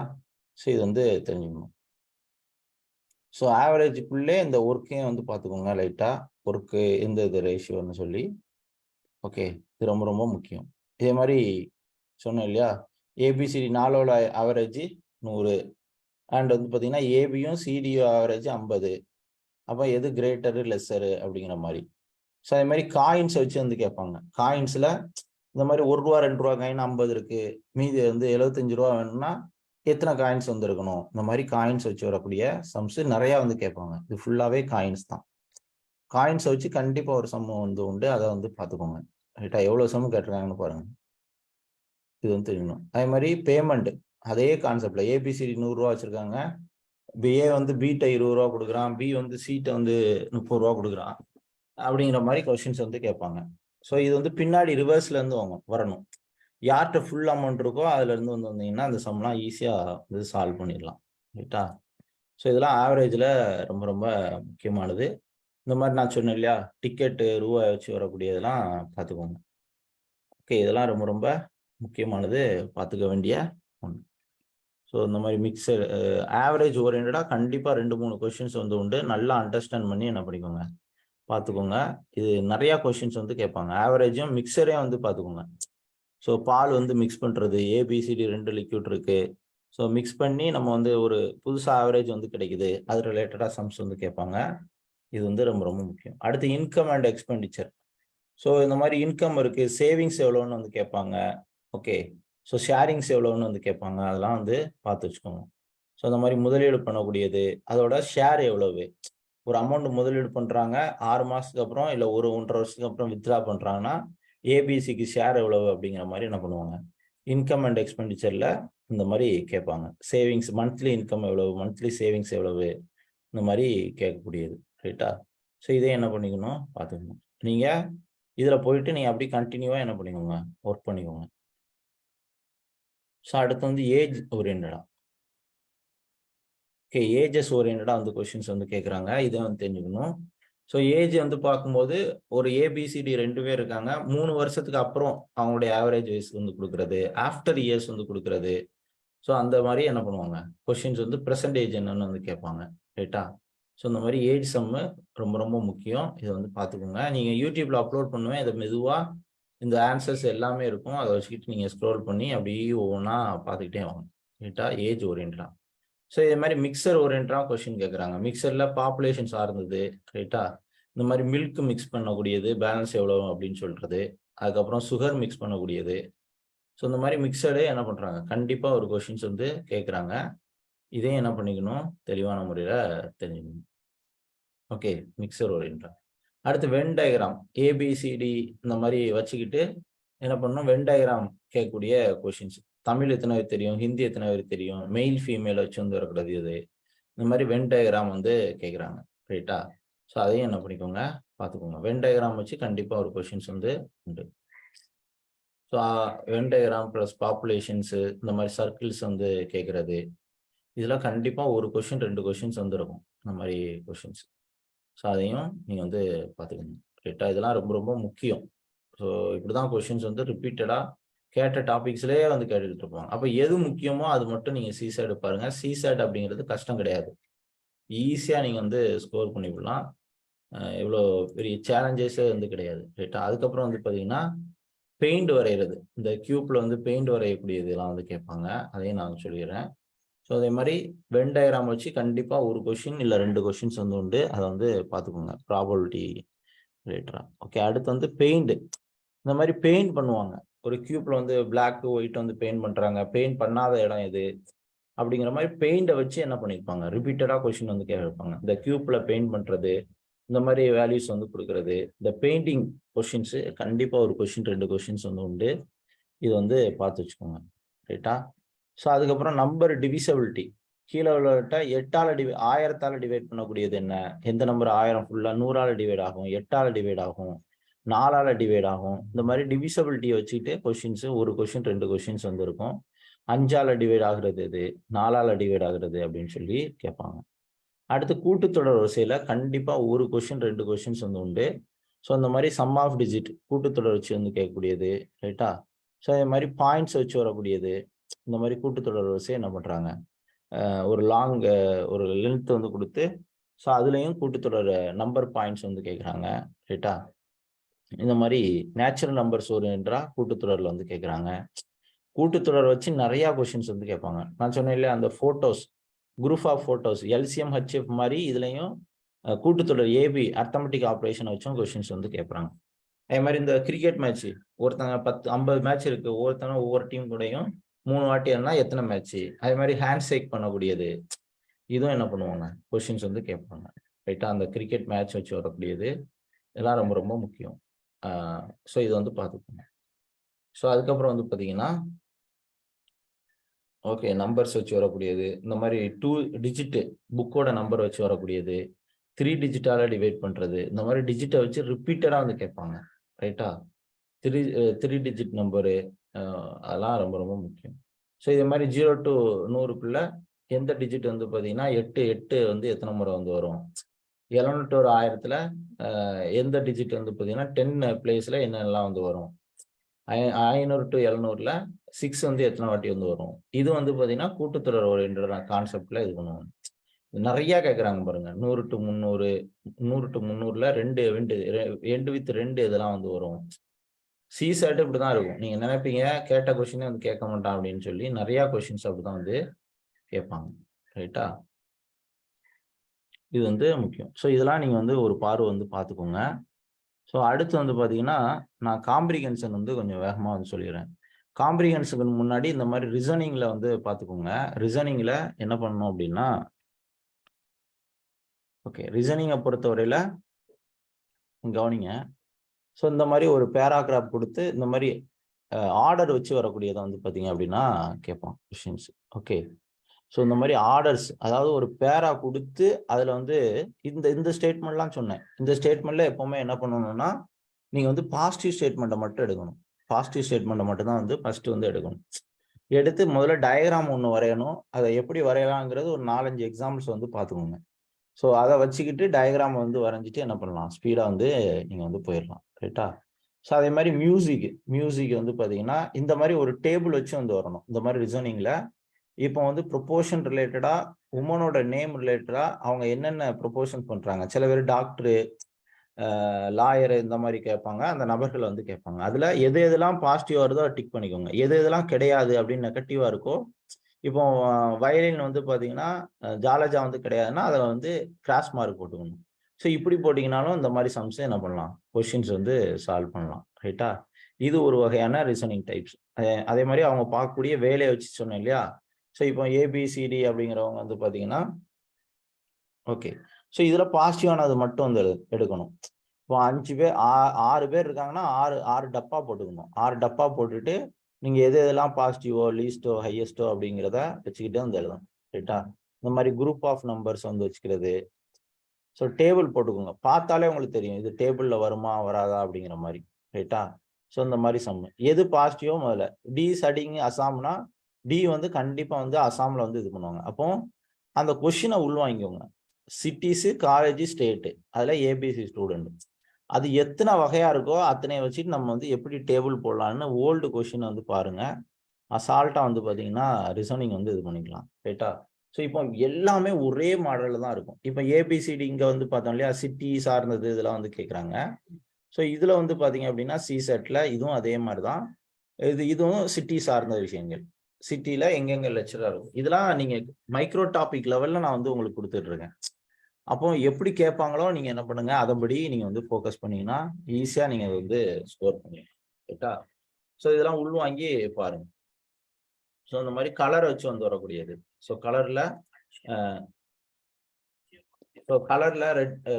ஸோ இது வந்து தெரிஞ்சுக்கணும். ஸோ ஆவரேஜுக்குள்ளே இந்த ஒர்க்கையும் வந்து பார்த்துக்கோங்க. லைட்டாக ஒர்க்கு எந்த இது ரேஷியோன்னு சொல்லி. ஓகே, இது ரொம்ப ரொம்ப முக்கியம். இதே மாதிரி சொன்னேன் இல்லையா, ஏபிசிடி 4ஓட ஆவரேஜ் 100 அண்ட் வந்து பார்த்தீங்கன்னா ஏபியும் சிடியும் ஆவரேஜ் 50. அப்போ எது கிரேட்டரு லெஸ்ஸரு அப்படிங்கிற மாதிரி. ஸோ அதே மாதிரி காயின்ஸை வச்சு வந்து கேட்பாங்க. காயின்ஸில் இந்த மாதிரி 1 ரூபா 2 ரூபா காயின் 50 இருக்கு, மீதி வந்து 75 ரூபா வேணும்னா எத்தனை காயின்ஸ் வந்து இருக்கணும், இந்த மாதிரி காயின்ஸ் வச்சு வரக்கூடிய சம்ஸ் நிறையா வந்து கேட்பாங்க. இது ஃபுல்லாகவே காயின்ஸ் தான். காயின்ஸை வச்சு கண்டிப்பாக ஒரு சம் வந்து உண்டு, அதை வந்து பார்த்துக்கோங்க. ரைட்டா? எவ்வளோ சம் கேட்டிருக்காங்கன்னு பாருங்க, இது வந்து தெரியணும். அதே மாதிரி பேமெண்ட் அதே கான்செப்ட்ல ஏபிசிடி 100 ரூபா வச்சிருக்காங்க, ஏ வந்து பீட்டை 20 ரூபா கொடுக்குறான், பி வந்து சீட்டை வந்து 30 ரூபா கொடுக்குறான் அப்படிங்கிற மாதிரி கொஸ்டின்ஸ் வந்து கேட்பாங்க. ஸோ இது வந்து பின்னாடி ரிவர்ஸ்ல இருந்து வரணும். யார்கிட்ட ஃபுல் அமௌண்ட் இருக்கோ அதுல இருந்து வந்து வந்தீங்கன்னா அந்த சம்லாம் ஈஸியா வந்து சால்வ் பண்ணிடலாம். ரைட்டா? ஸோ இதெல்லாம் ஆவரேஜ்ல ரொம்ப ரொம்ப முக்கியமானது. இந்த மாதிரி நான் சொன்னேன் இல்லையா, டிக்கெட்டு ரூபாய் வச்சு வரக்கூடியதெல்லாம் பார்த்துக்கோங்க. ஓகே, இதெல்லாம் ரொம்ப ரொம்ப முக்கியமானது, பார்த்துக்க வேண்டிய ஒன்று. ஸோ இந்த மாதிரி மிக்சர் ஆவரேஜ் ஓரியன்டாக கண்டிப்பாக 2-3 கொஸ்டின்ஸ் வந்து உண்டு. நல்லா அண்டர்ஸ்டாண்ட் பண்ணி என்ன பண்ணிக்கோங்க, பார்த்துக்கோங்க. இது நிறையா கொஸ்டின்ஸ் வந்து கேட்பாங்க. ஆவரேஜும் மிக்சரையும் வந்து பார்த்துக்கோங்க. ஸோ பால் வந்து மிக்ஸ் பண்ணுறது, ஏபிசிடி 2 லிக்யூட் இருக்கு. ஸோ மிக்ஸ் பண்ணி நம்ம வந்து ஒரு புதுசாக ஆவரேஜ் வந்து கிடைக்குது, அது ரிலேட்டடாக சம்ஸ் வந்து கேட்பாங்க. இது வந்து ரொம்ப ரொம்ப முக்கியம். அடுத்து இன்கம் அண்ட் எக்ஸ்பெண்டிச்சர். ஸோ இந்த மாதிரி இன்கம் இருக்கு, சேவிங்ஸ் எவ்வளோன்னு வந்து கேட்பாங்க. ஓகே, ஸோ ஷேரிங்ஸ் எவ்வளோன்னு வந்து கேட்பாங்க, அதெல்லாம் வந்து பார்த்து வச்சுக்கோங்க. ஸோ இந்த மாதிரி முதலீடு பண்ணக்கூடியது, அதோட ஷேர் எவ்வளவு, ஒரு அமௌண்ட் முதலீடு பண்ணுறாங்க, 6 மாதத்துக்கு அப்புறம் இல்லை 1-1.5 வருஷத்துக்கு அப்புறம் வித்ட்ரா பண்ணுறாங்கன்னா ஏபிசிக்கு ஷேர் எவ்வளவு அப்படிங்கிற மாதிரி என்ன பண்ணுவாங்க, இன்கம் அண்ட் எக்ஸ்பெண்டிச்சரில் இந்த மாதிரி கேட்பாங்க. சேவிங்ஸ் மந்த்லி இன்கம் எவ்வளவு, மந்த்லி சேவிங்ஸ் எவ்வளவு, இந்த மாதிரி கேட்கக்கூடியது. ரைட்டா? ஸோ இதே என்ன பண்ணிக்கணும், பார்த்துக்கணும். நீங்கள் இதில் போயிட்டு நீங்கள் அப்படி கண்டினியூவாக என்ன பண்ணிக்கோங்க, ஒர்க் பண்ணிக்கோங்க. ஸோ அடுத்து வந்து ஏஜ் ஓரியன்டா. ஓகே, ஏஜஸ் ஓரியன்டா வந்து கொஸ்டின்ஸ் வந்து கேட்குறாங்க, இதை வந்து தெரிஞ்சுக்கணும். ஸோ ஏஜ் வந்து பார்க்கும்போது ஒரு ஏபிசிடி 2 பேர் இருக்காங்க, 3 வருஷத்துக்கு அப்புறம் அவங்களுடைய ஆவரேஜ் வயசு வந்து கொடுக்குறது, ஆஃப்டர் இயர்ஸ் வந்து கொடுக்குறது. ஸோ அந்த மாதிரி என்ன பண்ணுவாங்க, கொஸ்டின்ஸ் வந்து பெர்சன்டேஜ் என்னன்னு வந்து கேட்பாங்க. ரைட்டா? ஸோ இந்த மாதிரி ஏஜ் சம்மு ரொம்ப ரொம்ப முக்கியம், இதை வந்து பார்த்துக்கோங்க. நீங்கள் யூடியூப்ல அப்லோட் பண்ணுவேன், இதை மெதுவாக இந்த ஆன்சர்ஸ் எல்லாமே இருக்கும், அதை வச்சுக்கிட்டு நீங்கள் ஸ்க்ரோல் பண்ணி அப்படியே ஒவ்வொன்றா பார்த்துக்கிட்டே வாங்க. ரைட்டா? ஏஜ் ஓரியன்டா. ஸோ இதே மாதிரி மிக்சர் ஓரியன்டாக கொஸ்டின் கேட்குறாங்க. மிக்சரில் பாப்புலேஷன் சார்ந்தது. ரைட்டா? இந்த மாதிரி மில்க் மிக்ஸ் பண்ணக்கூடியது, பேலன்ஸ் எவ்வளோ அப்படின்னு சொல்கிறது. அதுக்கப்புறம் சுகர் மிக்ஸ் பண்ணக்கூடியது. ஸோ இந்த மாதிரி மிக்சரே என்ன பண்ணுறாங்க, கண்டிப்பாக ஒரு கொஷின்ஸ் வந்து கேட்குறாங்க. இதையும் என்ன பண்ணிக்கணும், தெளிவான முறையில் தெரிஞ்சுக்கணும். ஓகே, மிக்சர் ஓரியன்டா. அடுத்து வென் டயக்ராம், ஏபிசிடி இந்த மாதிரி வச்சுக்கிட்டு என்ன பண்ணணும், வென் டயக்ராம் கேட்கக்கூடிய கொஷின்ஸ். தமிழ் எத்தனை பேர் தெரியும், ஹிந்தி எத்தனை பேர் தெரியும், மெயில் ஃபீமேல் வச்சு வந்து வரக்கூடாது. இது இந்த மாதிரி வென் டயக்ராம் வந்து கேட்குறாங்க. ரைட்டா? ஸோ அதையும் என்ன பண்ணிக்கோங்க, பார்த்துக்கோங்க. வென் டயக்ராம் வச்சு கண்டிப்பாக ஒரு கொஷின்ஸ் வந்து உண்டு. ஸோ வென் டயக்ராம் ப்ளஸ் பாப்புலேஷன்ஸு இந்த மாதிரி சர்க்கிள்ஸ் வந்து கேட்குறது. இதில் கண்டிப்பாக ஒரு கொஷின் 2 கொஷின்ஸ் வந்து இருக்கும் இந்த மாதிரி கொஷின்ஸ். ஸோ அதையும் நீங்கள் வந்து பார்த்துக்கணும். ரைட்டா? இதெல்லாம் ரொம்ப ரொம்ப முக்கியம். ஸோ இப்படி தான் கொஷின்ஸ் வந்து ரிப்பீட்டடாக கேட்ட டாபிக்ஸ்லேயே வந்து கேட்டுக்கிட்டு இருப்பாங்க. அப்போ எது முக்கியமோ அது மட்டும் நீங்கள் சிசேட் பாருங்க. சிசேட் அப்படிங்கிறது கஷ்டம் கிடையாது. ஈஸியாக நீங்கள் வந்து ஸ்கோர் பண்ணிவிடலாம். எவ்வளோ பெரிய சேலஞ்சஸே வந்து கிடையாது. ரைட்டா? அதுக்கப்புறம் வந்து பார்த்தீங்கன்னா பெயிண்ட் வரைகிறது. இந்த கியூப்பில் வந்து பெயிண்ட் வரையக்கூடியதெல்லாம் வந்து கேட்பாங்க. அதையும் நான் சொல்லிடுறேன். ஸோ அதே மாதிரி வென் டயக்ராம் வச்சு கண்டிப்பாக ஒரு கொஷின் இல்லை 2 கொஷின்ஸ் வந்து உண்டு. அதை வந்து பார்த்துக்கோங்க ப்ராபபிலிட்டி ரிலேட்டடாக. ஓகே, அடுத்து வந்து பெயிண்ட். இந்த மாதிரி பெயிண்ட் பண்ணுவாங்க. ஒரு கியூப்ல வந்து பிளாக் ஒயிட் வந்து பெயிண்ட் பண்றாங்க. பெயிண்ட் பண்ணாத இடம் எது அப்படிங்கிற மாதிரி பெயிண்டை வச்சு என்ன பண்ணியிருப்பாங்க, ரிப்பீட்டடா கொஸ்டின் வந்து கேட்பாங்க. இந்த கியூப்ல பெயிண்ட் பண்றது, இந்த மாதிரி வேல்யூஸ் வந்து கொடுக்கறது, இந்த பெயிண்டிங் கொஸ்டின்ஸ் கண்டிப்பா ஒரு கொஸ்டின் 2 கொஸ்டின்ஸ் வந்து உண்டு. இது வந்து பார்த்து வச்சுக்கோங்க. ரைட்டா? ஸோ அதுக்கப்புறம் நம்பர் டிவிசபிலிட்டி. கீழே உள்ளவர்கிட்ட 8ஆல் 1000ஆல் டிவைட் பண்ணக்கூடியது என்ன? எந்த நம்பர் 1000 ஃபுல்லா 100ஆல் டிவைட் ஆகும், 8ஆல் டிவைட் ஆகும், 4ஆல் டிவைட் ஆகும். இந்த மாதிரி டிவிசபிலிட்டியை வச்சுட்டு கொஸ்டின்ஸ் ஒரு கொஸ்டின் 2 கொஸ்டின்ஸ் வந்து இருக்கும். 5ஆல் டிவைட் ஆகுறது எது, 4ஆல் டிவைட் ஆகுறது அப்படின்னு சொல்லி கேட்பாங்க. அடுத்து கூட்டுத்தொடர் வரிசையில கண்டிப்பா ஒரு கொஸ்டின் 2 கொஸ்டின்ஸ் வந்து உண்டு. ஸோ இந்த மாதிரி சம் ஆஃப் டிஜிட் கூட்டுத்தொடர் வச்சு வந்து கேட்கக்கூடியது. ரைட்டா? ஸோ அதே மாதிரி பாயிண்ட்ஸ் வச்சு வரக்கூடியது. இந்த மாதிரி கூட்டுத்தொடர் வரிசை என்ன பண்றாங்க, ஒரு லாங் ஒரு லென்த் வந்து கொடுத்து ஸோ அதுலேயும் கூட்டுத்தொடர் நம்பர் பாயிண்ட்ஸ் வந்து கேட்குறாங்க. ரைட்டா? இந்த மாதிரி நேச்சுரல் நம்பர்ஸ் ஓரியன்டா கூட்டுத்தொடரில் வந்து கேட்குறாங்க. கூட்டுத்தொடர் வச்சு நிறைய கொஸ்டின்ஸ் வந்து கேட்பாங்க. நான் சொன்னேன் இல்லையா, அந்த photos, group of photos, LCM HF மாதிரி இதுலையும் கூட்டுத்தொடர் ஏபி அர்த்தமெட்டிக் ஆப்ரேஷன் வச்சும் கொஸ்டின்ஸ் வந்து கேட்குறாங்க. அதே மாதிரி இந்த கிரிக்கெட் மேட்ச், ஒருத்தங்க 50 மேட்ச் இருக்கு, ஒவ்வொருத்தங்க ஒவ்வொரு டீம் கூடயும் 3 வாட்டி என்ன எத்தனை மேட்ச், அதே மாதிரி ஹேண்ட் ஷேக் பண்ணக்கூடியது, இதுவும் என்ன பண்ணுவாங்க, கொஸ்டின்ஸ் வந்து கேட்பாங்க. ரைட்டா? அந்த கிரிக்கெட் மேட்ச் வச்சு வரக்கூடியது இதெல்லாம் ரொம்ப ரொம்ப முக்கியம். ஸோ இது வந்து பார்த்துக்கோங்க. ஸோ அதுக்கப்புறம் வந்து பார்த்தீங்கன்னா ஓகே, நம்பர்ஸ் வச்சு வரக்கூடியது, இந்த மாதிரி 2 டிஜிட் புக்கோட நம்பர் வச்சு வரக்கூடியது, 3 டிஜிட்டால டிவைட் பண்றது, இந்த மாதிரி டிஜிட்டை வச்சு ரிப்பீட்டடா வந்து கேட்பாங்க. ரைட்டா? 3 டிஜிட் நம்பரு, அதெல்லாம் ரொம்ப ரொம்ப முக்கியம். ஸோ இதே மாதிரி 0 to 100க்குள்ள எந்த டிஜிட் வந்து பார்த்தீங்கன்னா 8 வந்து எத்தனை முறை வந்து வரும், 700 to 1000த்துல எந்த டிஜிட் வந்து பார்த்தீங்கன்னா 10 பிளேஸ்ல என்னெல்லாம் வந்து வரும், 500 to 700ல 6 வந்து எத்தனை வாட்டி வந்து வரும். இது வந்து பார்த்தீங்கன்னா கூட்டுத்தொடர் ஓரியன்டட் கான்செப்ட்ல இது பண்ணுவாங்க. நிறைய கேட்குறாங்க பாருங்க. 100 to 300, 100 to 300ல 2 எண்டு வித் 2 இதெல்லாம் வந்து வரும். சிசேட் இப்படிதான் இருக்கும். நீங்க நினைப்பீங்க கேட்ட கொஸ்டினே வந்து கேட்க மாட்டான் அப்படின்னு சொல்லி, நிறைய கொஸ்டின்ஸ் அப்படிதான் வந்து கேட்பாங்க. ரைட்டா? இது வந்து முக்கியம். ஸோ இதெல்லாம் நீங்க வந்து ஒரு பார்வை வந்து பார்த்துக்கோங்க. ஸோ அடுத்து வந்து பார்த்தீங்கன்னா, நான் காம்ப்ரிஹென்ஷன் வந்து கொஞ்சம் வேகமாக வந்து சொல்லிடுறேன். காம்ப்ரிஹென்ஷனுக்கு முன்னாடி இந்த மாதிரி ரிசனிங்ல வந்து பார்த்துக்கோங்க. ரிசனிங்ல என்ன பண்ணணும் அப்படின்னா, ஓகே, ரிசனிங்கை பொறுத்தவரையில கவனிங்க. ஸோ இந்த மாதிரி ஒரு பேராகிராஃப் கொடுத்து இந்த மாதிரி ஆர்டர் வச்சு வரக்கூடியதை வந்து பார்த்தீங்க அப்படின்னா கேட்பான் கொஸ்டின்ஸ். ஓகே, ஸோ இந்த மாதிரி ஆர்டர்ஸ், அதாவது ஒரு பேரா கொடுத்து அதில் வந்து இந்த ஸ்டேட்மெண்ட்லாம் சொன்னேன். இந்த ஸ்டேட்மெண்ட்ல எப்பவுமே என்ன பண்ணணும்னா, நீங்கள் வந்து பாசிட்டிவ் ஸ்டேட்மெண்ட்டை மட்டும் எடுக்கணும். பாசிட்டிவ் ஸ்டேட்மெண்ட்டை மட்டும் தான் வந்து ஃபர்ஸ்ட் வந்து எடுக்கணும். எடுத்து முதல்ல டயக்ராம் ஒன்று வரையணும். அதை எப்படி வரையலாங்கிறது ஒரு 4-5 எக்ஸாம்பிள்ஸ் வந்து பார்த்துக்கோங்க. ஸோ அதை வச்சுக்கிட்டு டயக்ராம் வந்து வரைஞ்சிட்டு என்ன பண்ணலாம், ஸ்பீடாக வந்து நீங்கள் வந்து போயிடலாம். ரைட்டா? ஸோ அதே மாதிரி மியூசிக் வந்து பார்த்தீங்கன்னா இந்த மாதிரி ஒரு டேபிள் வச்சு வந்து வரணும். இந்த மாதிரி ரிசனிங்கில் இப்போ வந்து ப்ரொபோர்ஷன் ரிலேட்டடா, உமனோட நேம் ரிலேட்டடா அவங்க என்னென்ன ப்ரொபோர்ஷன் பண்றாங்க, சில பேர் டாக்டரு, லாயரு இந்த மாதிரி கேட்பாங்க. அந்த நபர்கள் வந்து கேட்பாங்க. அதுல எது எதெல்லாம் பாசிட்டிவா வருதோ அதை டிக் பண்ணிக்கோங்க. எது எதெல்லாம் கிடையாது அப்படின்னு நெகட்டிவா இருக்கோ, இப்போ வயலின் வந்து பாத்தீங்கன்னா ஜாலஜா வந்து கிடையாதுன்னா அதில் வந்து கிராஸ் மார்க் போட்டுக்கணும். ஸோ இப்படி போட்டிங்கனாலும் இந்த மாதிரி சம்ஸ் என்ன பண்ணலாம், கொஸ்டின்ஸ் வந்து சால்வ் பண்ணலாம். ரைட்டா? இது ஒரு வகையான ரிசனிங் டைப்ஸ். அதே மாதிரி அவங்க பார்க்கக்கூடிய வேலையை வச்சு சொன்னேன் இல்லையா. ஸோ இப்போ ஏபிசிடி அப்படிங்கிறவங்க வந்து பார்த்தீங்கன்னா ஓகே, ஸோ இதில் பாசிட்டிவானது மட்டும் வந்து எடுக்கணும். இப்போ 5 பேர் 6 பேர் இருக்காங்கன்னா 6 டப்பா போட்டுக்கணும். 6 டப்பா போட்டுட்டு நீங்கள் எது எதெல்லாம் பாசிட்டிவோ லீஸ்டோ ஹையஸ்டோ அப்படிங்கிறத வச்சுக்கிட்டே வந்து எழுதணும். ரைட்டா? இந்த மாதிரி குரூப் ஆஃப் நம்பர்ஸ் வந்து வச்சுக்கிறது. ஸோ டேபிள் போட்டுக்கோங்க. பார்த்தாலே உங்களுக்கு தெரியும் இது டேபிளில் வருமா வராதா அப்படிங்கிற மாதிரி. ரைட்டா? ஸோ இந்த மாதிரி சம் எது பாசிட்டிவோ முதல்ல டி சடிங் அசாம்னா டி வந்து கண்டிப்பா வந்து அசாம்ல வந்து இது பண்ணுவாங்க. அப்போ அந்த கொஸ்டினை உள்வாங்கிக்கோங்க. சிட்டிஸ், காலேஜ், ஸ்டேட், அதுல ஏபிசி ஸ்டூடெண்ட். அது எத்தனை வகையா இருக்கோ அத்தனையை வச்சுட்டு நம்ம வந்து எப்படி டேபிள் போடலாம்னு ஓல்டு கொஸ்டின் வந்து பாருங்க. அசால்ட்டா வந்து பாத்தீங்கன்னா ரிசனிங் வந்து இது பண்ணிக்கலாம். ரைட்டா? ஸோ இப்போ எல்லாமே ஒரே மாடலில் தான் இருக்கும். இப்போ ஏபிசிடி இங்கே வந்து பார்த்தோம் இல்லையா, சிட்டி சார்ந்தது இதெல்லாம் வந்து கேட்குறாங்க. ஸோ இதில் வந்து பார்த்தீங்க அப்படின்னா சிசெட்டில் இதுவும் அதே மாதிரி தான். இதுவும் சிட்டி சார்ந்த விஷயங்கள். சிட்டியில் எங்கெங்கே லெக்சராக இருக்கும் இதெல்லாம் நீங்கள் மைக்ரோ டாபிக் லெவலில் நான் வந்து உங்களுக்கு கொடுத்துட்ருக்கேன். அப்போ எப்படி கேட்பாங்களோ நீங்கள் என்ன பண்ணுங்க, அதன்படி நீங்கள் வந்து ஃபோக்கஸ் பண்ணீங்கன்னா ஈஸியாக நீங்கள் வந்து ஸ்கோர் பண்ணுவீங்க. ரைட்டா? ஸோ இதெல்லாம் உள்வாங்கி பாருங்க. ஸோ இந்த மாதிரி கலரை வச்சு வந்து வரக்கூடியது. ஸோ கலர்ல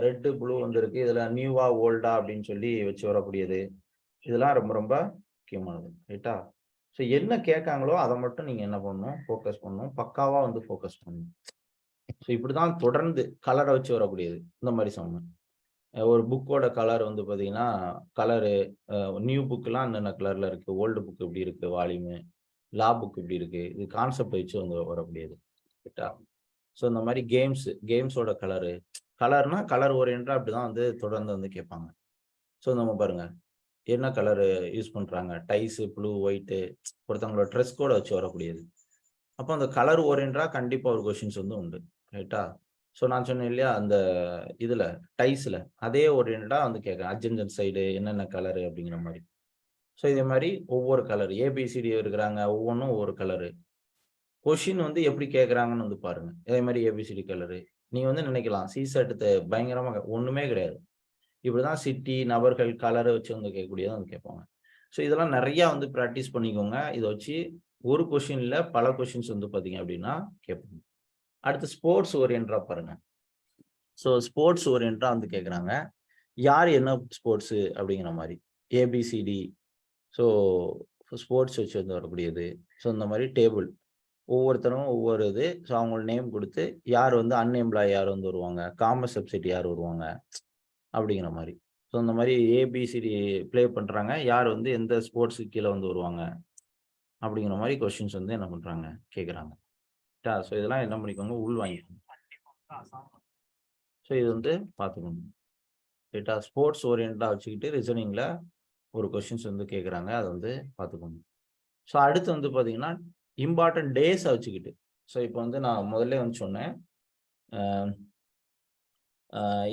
ரெட் ப்ளூ வந்துருக்கு. இதுல நியூவா ஓல்டா அப்படின்னு சொல்லி வச்சு வரக்கூடியது. இதெல்லாம் ரொம்ப ரொம்ப முக்கியமானது. ரைட்டா? ஸோ என்ன கேட்காங்களோ அதை மட்டும் நீங்க என்ன பண்ணணும், ஃபோக்கஸ் பண்ணணும். பக்காவா வந்து ஃபோக்கஸ் பண்ணணும். ஸோ இப்படிதான் தொடர்ந்து கலரை வச்சு வரக்கூடியது. இந்த மாதிரி சொன்னேன். ஒரு புக்கோட கலர் வந்து பாத்தீங்கன்னா கலரு நியூ புக்லாம் என்னென்ன கலர்ல இருக்கு, ஓல்டு புக் எப்படி இருக்கு, வால்யூமு, லா புக் இப்படி இருக்கு. இது கான்செப்ட் வச்சு வந்து வரக்கூடியது. ரைட்டா? ஸோ இந்த மாதிரி கேம்ஸோட கலர்னா கலர் ஓரியன்டா அப்படிதான் வந்து தொடர்ந்து வந்து கேட்பாங்க. ஸோ நம்ம பாருங்க என்ன கலர் யூஸ் பண்றாங்க, டைஸ், ப்ளூ, ஒயிட்டு, ஒருத்தவங்களோட ட்ரெஸ் கோட வச்சு வரக்கூடியது. அப்போ அந்த கலர் ஓரியன்டா கண்டிப்பா ஒரு கொஸ்டின்ஸ் வந்து உண்டு. ரைட்டா? ஸோ நான் சொன்னேன் இல்லையா, அந்த இதுல டைஸ்ல அதே ஓரியன்டா வந்து கேட்கறேன். அட்ஜென்சன் சைடு என்னென்ன கலரு அப்படிங்கிற மாதிரி. ஸோ இதே மாதிரி ஒவ்வொரு கலர் ஏபிசிடி இருக்கிறாங்க, ஒவ்வொன்றும் ஒவ்வொரு கலரு. கொஷின் வந்து எப்படி கேட்குறாங்கன்னு வந்து பாருங்க. அதே மாதிரி ஏபிசிடி கலரு. நீங்க வந்து நினைக்கலாம் சிசெட் பயங்கரமா ஒண்ணுமே கிடையாது. இப்படிதான் சிட்டி, நபர்கள், கலரை வச்சு வந்து கேட்கக்கூடியதான் வந்து கேட்பாங்க. ஸோ இதெல்லாம் நிறைய வந்து ப்ராக்டிஸ் பண்ணிக்கோங்க. இதை வச்சு ஒரு கொஷின்ல பல கொஷின்ஸ் வந்து பார்த்தீங்க அப்படின்னா கேட்பாங்க. அடுத்து ஸ்போர்ட்ஸ் ஓரியன்டா பாருங்க. ஸோ ஸ்போர்ட்ஸ் ஓரியன்டா வந்து கேட்குறாங்க. யார் என்ன ஸ்போர்ட்ஸு அப்படிங்கிற மாதிரி ஏபிசிடி. ஸோ ஸ்போர்ட்ஸ் வச்சு வந்து வரக்கூடியது. ஸோ இந்த மாதிரி டேபிள் ஒவ்வொருத்தரும் ஒவ்வொரு இது. ஸோ அவங்களோட நேம் கொடுத்து யார் வந்து அன்எம்ப்ளாய் யார் வந்து வருவாங்க, காமர்ஸ் சப்சிடி யார் வருவாங்க அப்படிங்கிற மாதிரி. ஸோ இந்த மாதிரி ஏபிசிடி ப்ளே பண்ணுறாங்க, யார் வந்து எந்த ஸ்போர்ட்ஸுக்கு கீழே வந்து வருவாங்க அப்படிங்கிற மாதிரி கொஸ்டின்ஸ் வந்து என்ன பண்ணுறாங்க, கேட்குறாங்க. ஸோ இதெல்லாம் என்ன பண்ணிக்கோங்க, உள் வாங்கிக்கோங்க. ஸோ இது வந்து பார்த்துக்கோங்க. ரைட்டா? ஸ்போர்ட்ஸ் ஓரியன்டாக வச்சுக்கிட்டு ரிசனிங்கில் ஒரு கொஸ்டின்ஸ் வந்து கேட்குறாங்க, அதை வந்து பார்த்துக்கோங்க. ஸோ அடுத்து வந்து பார்த்தீங்கன்னா இம்பார்ட்டன்ட் டேஸை வச்சுக்கிட்டு. ஸோ இப்போ வந்து நான் முதல்ல வந்து சொன்னேன்,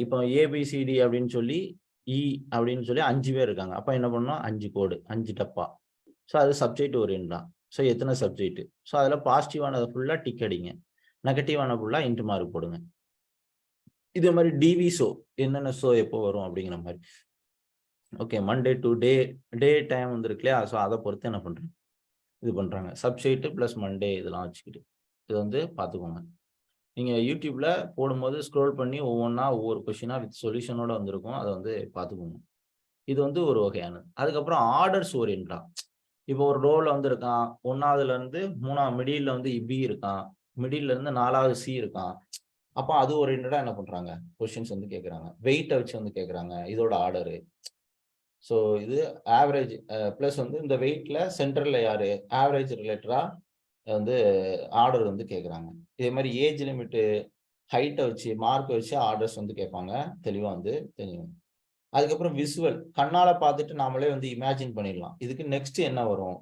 இப்போ ஏபிசிடி அப்படின்னு சொல்லி இ அப்படின்னு சொல்லி 5 பேர் இருக்காங்க. அப்போ என்ன பண்ணணும், 5 கோடு, 5 டப்பா. ஸோ அது சப்ஜெக்ட் ஓரியன்ட் தான். ஸோ எத்தனை சப்ஜெக்ட், ஸோ அதில் பாசிட்டிவானதை ஃபுல்லாக டிக் அடிங்க, நெகட்டிவான ஃபுல்லாக இன்ட்டு மார்க் போடுங்க. இதே மாதிரி டிவி ஷோ என்னென்ன ஷோ எப்போ வரும் அப்படிங்கிற மாதிரி. Okay, Monday to day time வந்துருக்கு இல்லையா, ஸோ அதை பொறுத்து என்ன பண்ணுறேன் இது பண்ணுறாங்க. சப்ஜெக்ட் ப்ளஸ் மண்டே இதெல்லாம் வச்சுக்கிட்டு இது வந்து பார்த்துக்கோங்க. நீங்கள் யூடியூப்ல போடும்போது ஸ்க்ரோல் பண்ணி ஒவ்வொன்றா ஒவ்வொரு கொஸ்டினாக வித் சொல்யூஷனோட வந்திருக்கும், அதை வந்து பார்த்துக்கோங்க. இது வந்து ஒரு வகையானது. அதுக்கப்புறம் ஆர்டர்ஸ் ஓரியன்டா. இப்போ ஒரு ரோல வந்து இருக்கான், 1ஆவதுல இருந்து 3ஆவது மிடில் வந்து பி இருக்கான், மிடில்ல இருந்து 4ஆவது சி இருக்கான். அப்போ அது ஓரியன்டா என்ன பண்றாங்க, கொஸ்டின்ஸ் வந்து கேட்குறாங்க. வெயிட்டை வச்சு வந்து கேட்குறாங்க, இதோட ஆர்டரு. ஸோ இது ஆவரேஜ் ப்ளஸ் வந்து இந்த வெயிட்ல சென்டர்ல யாரு, ஆவரேஜ் ரிலேட்டடா வந்து ஆர்டர் வந்து கேட்குறாங்க. இதே மாதிரி ஏஜ் லிமிட்டு, ஹைட்டை வச்சு மார்க்கை வச்சு ஆர்டர்ஸ் வந்து கேட்பாங்க. தெளிவாக வந்து தெரியும். அதுக்கப்புறம் விசுவல், கண்ணால பார்த்துட்டு நாமளே வந்து இமேஜின் பண்ணிடலாம், இதுக்கு நெக்ஸ்ட் என்ன வரும்.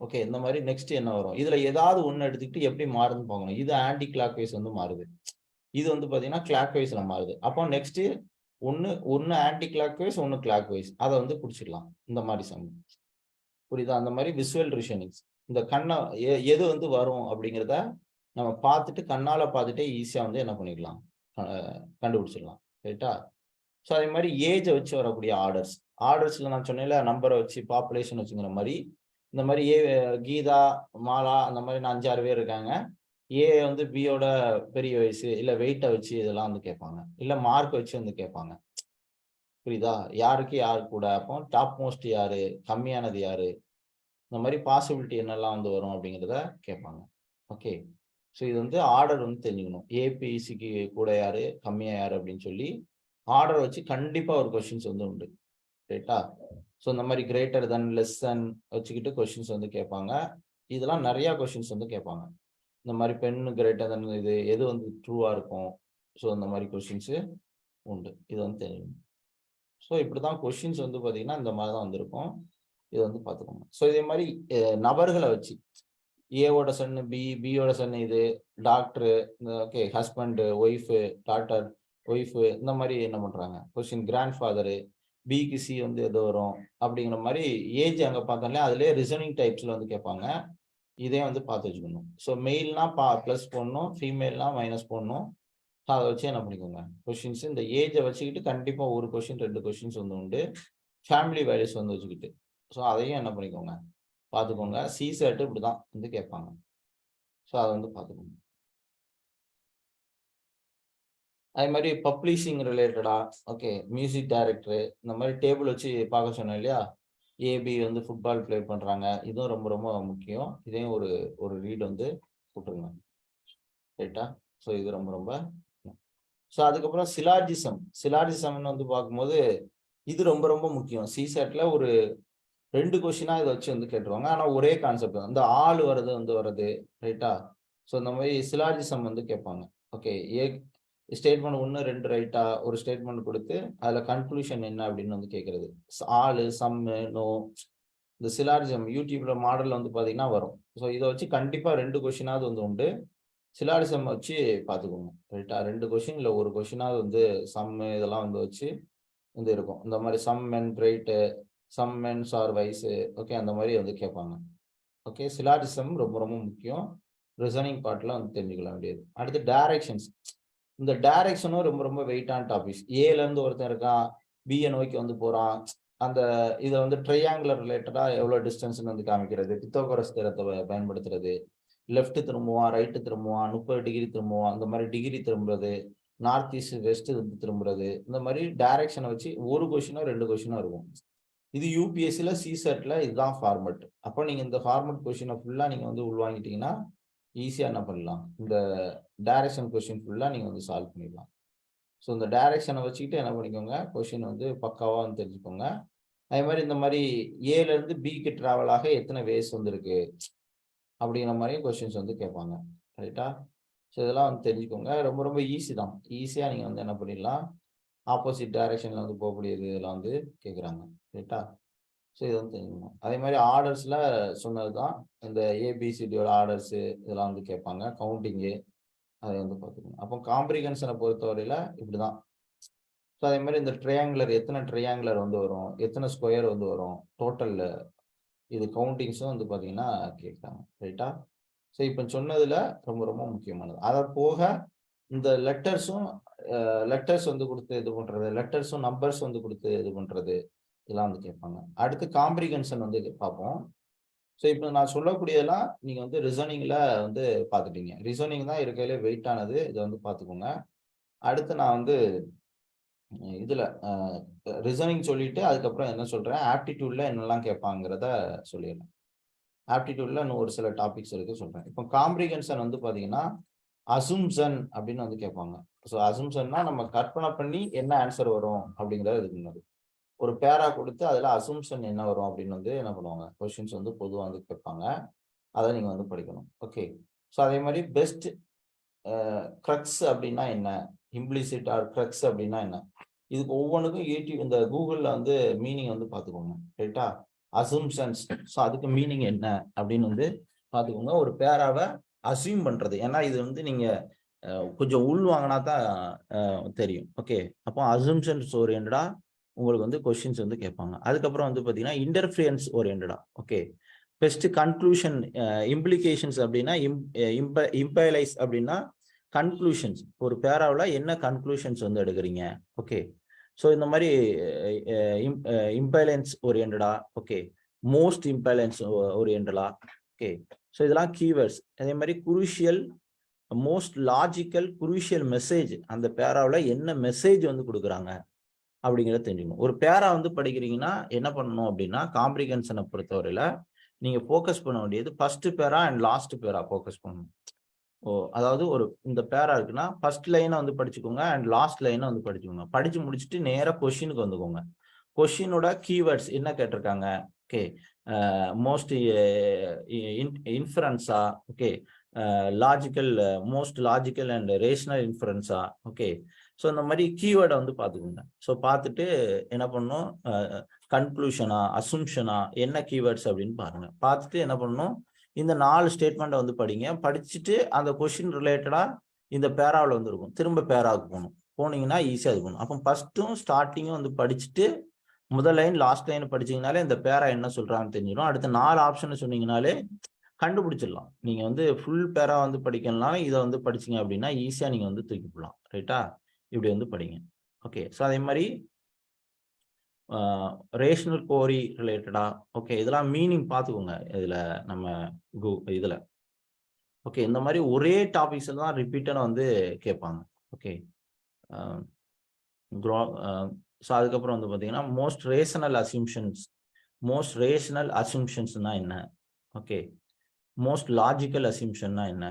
ஓகே, இந்த மாதிரி நெக்ஸ்ட் என்ன வரும், இதுல ஏதாவது ஒன்று எடுத்துக்கிட்டு எப்படி மாறுதுன்னு பார்க்கணும். இது ஆன்டி கிளாக் வைஸ் வந்து மாறுது, இது வந்து பார்த்தீங்கன்னா கிளாக் வைஸ்ல மாறுது. அப்போ நெக்ஸ்ட் ஒன்று ஆன்டி கிளாக் வைஸ், ஒன்று கிளாக் வைஸ், அதை வந்து பிடிச்சிடலாம். இந்த மாதிரி சம் புரியுதா? அந்த மாதிரி விசுவல் ரிஷனிங்ஸ், இந்த கண்ணை எது வந்து வரும் அப்படிங்கிறத நம்ம பார்த்துட்டு கண்ணால பார்த்துட்டே ஈஸியாக வந்து என்ன பண்ணிக்கலாம், கண்டுபிடிச்சிடலாம். ரைட்டா? ஸோ அதே மாதிரி ஏஜை வச்சு வரக்கூடிய ஆர்டர்ஸ்ல நான் சொன்னேன்ல, நம்பரை வச்சு பாப்புலேஷன் வச்சுங்கிற மாதிரி. இந்த மாதிரி கீதா, மாலா, அந்த மாதிரி நான் 5-6 பேர் இருக்காங்க. ஏ வந்து பியோட பெரிய வயசு, இல்லை வெயிட்டை வச்சு இதெல்லாம் வந்து கேட்பாங்க, இல்லை மார்க் வச்சு வந்து கேட்பாங்க. புரியுதா? யாருக்கு யாரு கூட, அப்போ டாப் மோஸ்ட் யாரு, கம்மியானது யாரு, இந்த மாதிரி பாசிபிலிட்டி என்னெல்லாம் வந்து வரும் அப்படிங்கிறத கேட்பாங்க. ஓகே, ஸோ இது வந்து ஆர்டர் வந்து தெரிஞ்சுக்கணும். ஏபிசிக்கு கூட யாரு, கம்மியா யாரு அப்படின்னு சொல்லி ஆர்டர் வச்சு கண்டிப்பா ஒரு கொஸ்டின்ஸ் வந்து உண்டு. ரைட்டா? ஸோ இந்த மாதிரி கிரேட்டர் தென், லெஸ் தென் வச்சுக்கிட்டு கொஸ்டின்ஸ் வந்து கேட்பாங்க. இதெல்லாம் நிறைய கொஸ்டின்ஸ் வந்து கேட்பாங்க. இந்த மாதிரி பென் கிரேட்டர் தென் இது எது வந்து ட்ரூவா இருக்கும். ஸோ இந்த மாதிரி கொஸ்டின்ஸ் உண்டு. இது வந்து தெரியும். ஸோ இப்படிதான் கொஸ்டின்ஸ் வந்து பார்த்தீங்கன்னா இந்த மாதிரி தான் வந்திருக்கும். இதை வந்து பார்த்துக்கோங்க. ஸோ இதே மாதிரி நபர்களை வச்சு ஏவோட சன்னு பி, பியோட சன்னு இது, doctor, okay husband, wife, daughter, wife, இந்த மாதிரி என்ன பண்றாங்க கொஸ்டின். கிராண்ட் ஃபாதரு, பிக்கு சி வந்து எது வரும் அப்படிங்கிற மாதிரி ஏஜ் அங்கே பார்த்தாலே அதுலேயே ரிசனிங் டைப்ஸில் வந்து கேட்பாங்க. இதே வந்து பார்த்து வச்சுக்கணும். ஸோ மெயில்னா ப்ளஸ் போடணும், ஃபீமேல்னா மைனஸ் போடணும். அதை வச்சு என்ன பண்ணிக்கோங்க கொஸ்டின்ஸ். இந்த ஏஜை வச்சுக்கிட்டு கண்டிப்பாக ஒரு கொஸ்டின் 2 கொஸ்டின்ஸ் வந்து உண்டு. ஃபேமிலி வேல்யூஸ் வந்து வச்சுக்கிட்டு ஸோ அதையும் என்ன பண்ணிக்கோங்க பார்த்துக்கோங்க. சிசெட் இப்படிதான் வந்து கேட்பாங்க. ஸோ அதை வந்து பார்த்துக்கோங்க. அதே மாதிரி பப்ளிஷிங் ரிலேட்டடா ஓகே மியூசிக் டைரக்டரு இந்த மாதிரி டேபிள் வச்சு பார்க்க சொன்னேன் இல்லையா. ஏபி வந்து ஃபுட்பால் ப்ளே பண்ணுறாங்க. இதுவும் ரொம்ப ரொம்ப முக்கியம். இதையும் ஒரு ரீட் வந்து போட்டுருங்க ரைட்டா. ஸோ இது ரொம்ப ரொம்ப. ஸோ அதுக்கப்புறம் சிலார்ஜிசம்னு வந்து பார்க்கும்போது இது ரொம்ப ரொம்ப முக்கியம். சிசெட்ல ஒரு 2 கொஸ்டினா இதை வச்சு வந்து கேட்டுருவாங்க. ஆனால் ஒரே கான்செப்ட் தான். இந்த ஆள் வருது ரைட்டா. ஸோ இந்த மாதிரி சிலார்ஜிசம் வந்து கேட்பாங்க. ஓகே ஸ்டேட்மெண்ட் 1 2 ரைட்டா ஒரு ஸ்டேட்மெண்ட் கொடுத்து அதில் கன்க்ளூஷன் என்ன அப்படின்னு வந்து கேட்கறது. ஆளு, சம்மு, நோ, இந்த சிலார்ஜிசம் யூடியூப்ல மாடல் வந்து பார்த்தீங்கன்னா வரும். ஸோ இதை வச்சு கண்டிப்பாக 2 கொஸ்டினாவது வந்து உண்டு. சிலார்ஜிசம் வச்சு பார்த்துக்கோங்க ரைட்டா. 2 கொஸ்டின் இல்லை ஒரு கொஸ்டினாவது வந்து சம்மு இதெல்லாம் வந்து வச்சு வந்து இருக்கும். இந்த மாதிரி sum and right, some men's are wise okay அந்த மாதிரி வந்து கேட்பாங்க. ஓகே சிலார்ஜிசம் ரொம்ப ரொம்ப முக்கியம். ரிசனிங் பார்ட்ல வந்து தெரிஞ்சுக்க வேண்டியது. அடுத்து டைரக்ஷன்ஸ். இந்த டைரக்ஷனும் ரொம்ப ரொம்ப வெயிட்டான டாபிக்ஸ். ஏலேருந்து ஒருத்தன் இருக்கான், பிஏ நோக்கி வந்து போறான். அந்த இதை வந்து ட்ரையாங்குலர் ரிலேட்டடா எவ்வளோ டிஸ்டன்ஸ்னு வந்து காமிக்கிறது. பித்தோகரஸ் தேரத்தை பயன்படுத்துறது. லெஃப்ட் திரும்புவான், ரைட்டு திரும்புவான், 30 டிகிரி திரும்புவான், இந்த மாதிரி டிகிரி திரும்புறது, நார்த் ஈஸ்ட் வெஸ்ட் திரும்புறது. இந்த மாதிரி டைரக்ஷனை வச்சு ஒரு கொஸ்டினோ 2 கொஸ்டினோ இருக்கும். இது யூபிஎஸ்சில சிசெட்ல இதுதான் ஃபார்மெட். அப்போ நீங்க இந்த ஃபார்மெட் கொஸ்டினை ஃபுல்லா நீங்க வந்து உள்வாங்கிட்டீங்கன்னா ஈஸியா என்ன பண்ணலாம், இந்த டைரக்ஷன் கொஸ்டின் ஃபுல்லா நீங்க வந்து சால்வ் பண்ணிடலாம். ஸோ இந்த டைரக்ஷனை வச்சுக்கிட்டு என்ன பண்ணிக்கோங்க கொஸ்டின் வந்து பக்காவா வந்து தெரிஞ்சுக்கோங்க. அதே மாதிரி இந்த மாதிரி ஏல இருந்து பிக்கு டிராவல் ஆக எத்தனை வேஸ் வந்துருக்கு அப்படிங்கிற மாதிரியும் கொஸ்டின்ஸ் வந்து கேட்பாங்க ரைட்டா. ஸோ இதெல்லாம் வந்து தெரிஞ்சுக்கோங்க. ரொம்ப ரொம்ப ஈஸி தான். ஈஸியாக நீங்கள் வந்து என்ன பண்ணிடலாம், ஆப்போசிட் டைரக்ஷனில் வந்து போகக்கூடியது இதெல்லாம் வந்து கேட்குறாங்க ரைட்டா. ஸோ இது வந்து தெரிஞ்சுக்கணும். அதே மாதிரி ஆர்டர்ஸில் சொன்னது தான் இந்த ஏபிசிடியோட ஆர்டர்ஸு இதெல்லாம் வந்து கேட்பாங்க. கவுண்டிங்கு அதை வந்து பார்த்துக்கணும். அப்போ காம்ப்ரிகன்ஷனை பொறுத்தவரையில் இப்படி தான். ஸோ அதே மாதிரி இந்த ட்ரையாங்குலர் எத்தனை ட்ரையாங்குலர் வந்து வரும், எத்தனை ஸ்கொயர் வந்து வரும், டோட்டலில் இது கவுண்டிங்ஸும் வந்து பார்த்தீங்கன்னா கேட்குறாங்க ரைட்டா. ஸோ இப்போ சொன்னதில் ரொம்ப ரொம்ப முக்கியமானது. அதை போக இந்த லெட்டர்ஸ் வந்து கொடுத்து இது பண்ணுறது, லெட்டர்ஸும் நம்பர்ஸ் வந்து கொடுத்து இது பண்ணுறது இதெல்லாம் வந்து கேட்பாங்க. அடுத்து காம்ப்ரிகன்ஷன் வந்து பார்ப்போம். ஸோ இப்போ நான் சொல்லக்கூடியதெல்லாம் நீங்கள் வந்து ரிசனிங்கில் வந்து பார்த்துட்டீங்க. ரிசனிங் தான் இருக்கையிலே வெயிட்டானது. இதை வந்து பார்த்துக்கோங்க. அடுத்து நான் வந்து இதில் ரிசனிங் சொல்லிட்டு அதுக்கப்புறம் என்ன சொல்கிறேன், ஆப்டிடியூடில் என்னெல்லாம் கேட்பாங்கிறத சொல்லிடுறேன். ஆப்டிடியூடில் இன்னும் ஒரு சில டாபிக்ஸ் இருக்குது சொல்கிறேன். இப்போ காம்ப்ரிகன்ஷன் வந்து பார்த்தீங்கன்னா அசும்சன் அப்படின்னு வந்து கேட்பாங்க. ஸோ அசும்சன்னா நம்ம கற்பனை பண்ணி என்ன ஆன்சர் வரும் அப்படிங்கிறத இது பண்ணது. ஒரு பேரா கொடுத்து அதில் அசும்சன் என்ன வரும் அப்படின்னு வந்து என்ன பண்ணுவாங்க கொஸ்டின்ஸ் வந்து பொதுவாக வந்து கேட்பாங்க. அதை நீங்கள் வந்து படிக்கணும். ஓகே. ஸோ அதே மாதிரி பெஸ்ட் க்ரக்ஸ் அப்படின்னா என்ன, இம்ப்ளிசிட் ஆர் க்ரக்ஸ் அப்படின்னா என்ன, இதுக்கு ஒவ்வொன்றுக்கும் யூடியூப் இந்த கூகுளில் வந்து மீனிங் வந்து பார்த்துக்கோங்க ரைட்டா. அசும்ஷன்ஸ், ஸோ அதுக்கு மீனிங் என்ன அப்படின்னு வந்து பார்த்துக்கோங்க. ஒரு பேராவை அசியூம் பண்ணுறது, ஏன்னா இது வந்து நீங்கள் கொஞ்சம் உள் வாங்கினா தான் தெரியும். ஓகே. அப்போ அசும்ஷன்ஸ் ஓரியன்டா உங்களுக்கு வந்து கொஸ்டின்ஸ் வந்து கேட்பாங்க. அதுக்கப்புறம் வந்து பார்த்தீங்கன்னா இன்டர்ஃபியரன்ஸ் ஓரியன்டா. ஓகே. பெஸ்ட் கன்க்ளூஷன், இம்ப்ளிகேஷன்ஸ் அப்படின்னா இம்பைலைஸ் அப்படின்னா கன்க்ளூஷன்ஸ், ஒரு பேராவில் என்ன கன்க்ளூஷன்ஸ் வந்து எடுக்கிறீங்க. ஓகே. ஸோ இந்த மாதிரி இம்பைலன்ஸ் ஓரியன்டா. ஓகே. மோஸ்ட் இம்பைலன்ஸ் ஓரியன்டா. ஓகே. ஸோ இதெல்லாம் கீவேர்ட்ஸ். அதே மாதிரி crucial, most logical, crucial message, அந்த பேராவில் என்ன மெசேஜ் வந்து கொடுக்குறாங்க அப்படிங்கிறத தெரிஞ்சுக்கணும். ஒரு பேரா வந்து படிக்கிறீங்கன்னா என்ன பண்ணணும் அப்படின்னா காம்ப்ரிகன்ஷனை பொறுத்தவரையில் நீங்கள் ஃபோக்கஸ் பண்ண வேண்டியது ஃபர்ஸ்ட் பேரா அண்ட் லாஸ்ட் பேரா ஃபோக்கஸ் பண்ணணும். அதாவது ஒரு இந்த பேரா இருக்குன்னா ஃபர்ஸ்ட் லைனை வந்து படிச்சுக்கோங்க அண்ட் லாஸ்ட் லைனை வந்து படிச்சுக்கோங்க. படிச்சு முடிச்சுட்டு நேராக கொஸ்டினுக்கு வந்துக்கோங்க. கொஸ்டினோட கீவேர்ட்ஸ் என்ன கேட்டிருக்காங்க, ஓகே, மோஸ்ட் இன்ஃபரன்ஸா, okay, logical, most logical and rational இன்ஃபரன்ஸா, ஓகே. ஸோ இந்த மாதிரி கீவேர்டை வந்து பார்த்துக்கோங்க. ஸோ பார்த்துட்டு என்ன பண்ணணும், கன்க்ளூஷனா அசம்ஷனா என்ன கீவேர்ட்ஸ் அப்படின்னு பாருங்க. பார்த்துட்டு என்ன பண்ணணும், இந்த 4 ஸ்டேட்மெண்ட்டை வந்து படிங்க. படிச்சுட்டு அந்த கொஸ்டின் ரிலேட்டடா இந்த பேராவில் வந்து இருக்கும், திரும்ப பேராவுக்கு போகணும். போனீங்கன்னா ஈஸியாக இருக்கும். அப்போ ஃபர்ஸ்ட்டும் ஸ்டார்டிங்கும் வந்து படிச்சுட்டு முதல் லைன் லாஸ்ட் லைன் படிச்சீங்கனாலே இந்த பேரா என்ன சொல்றாங்கன்னு தெரிஞ்சிடும். அடுத்த 4 ஆப்ஷன் சொன்னீங்கனாலே கண்டுபிடிச்சிடலாம். நீங்க வந்து ஃபுல் பேரா வந்து படிக்கணும்னாலும் இதை வந்து படிச்சீங்க அப்படின்னா ஈஸியா நீங்க வந்து தூக்கி போடலாம். ரைட்டா? இப்படி வந்து படிங்க. ஓகே. ஸோ அதே மாதிரி ரேஷனல் கோரி ரிலேட்டடா, ஓகே, இதெல்லாம் மீனிங் பார்த்துக்கோங்க. இதுல நம்ம இதுல ஓகே, இந்த மாதிரி ஒரே டாபிக்ஸ் தான் ரிப்பீட்டடாக வந்து கேட்பாங்க. ஓகே. ஸோ அதுக்கப்புறம் வந்து பார்த்தீங்கன்னா மோஸ்ட் ரேஷனல் அசியூம்ஷன்ஸ்னா என்ன, ஓகே, மோஸ்ட் லாஜிக்கல் அசியூம்ஷன்னா என்ன,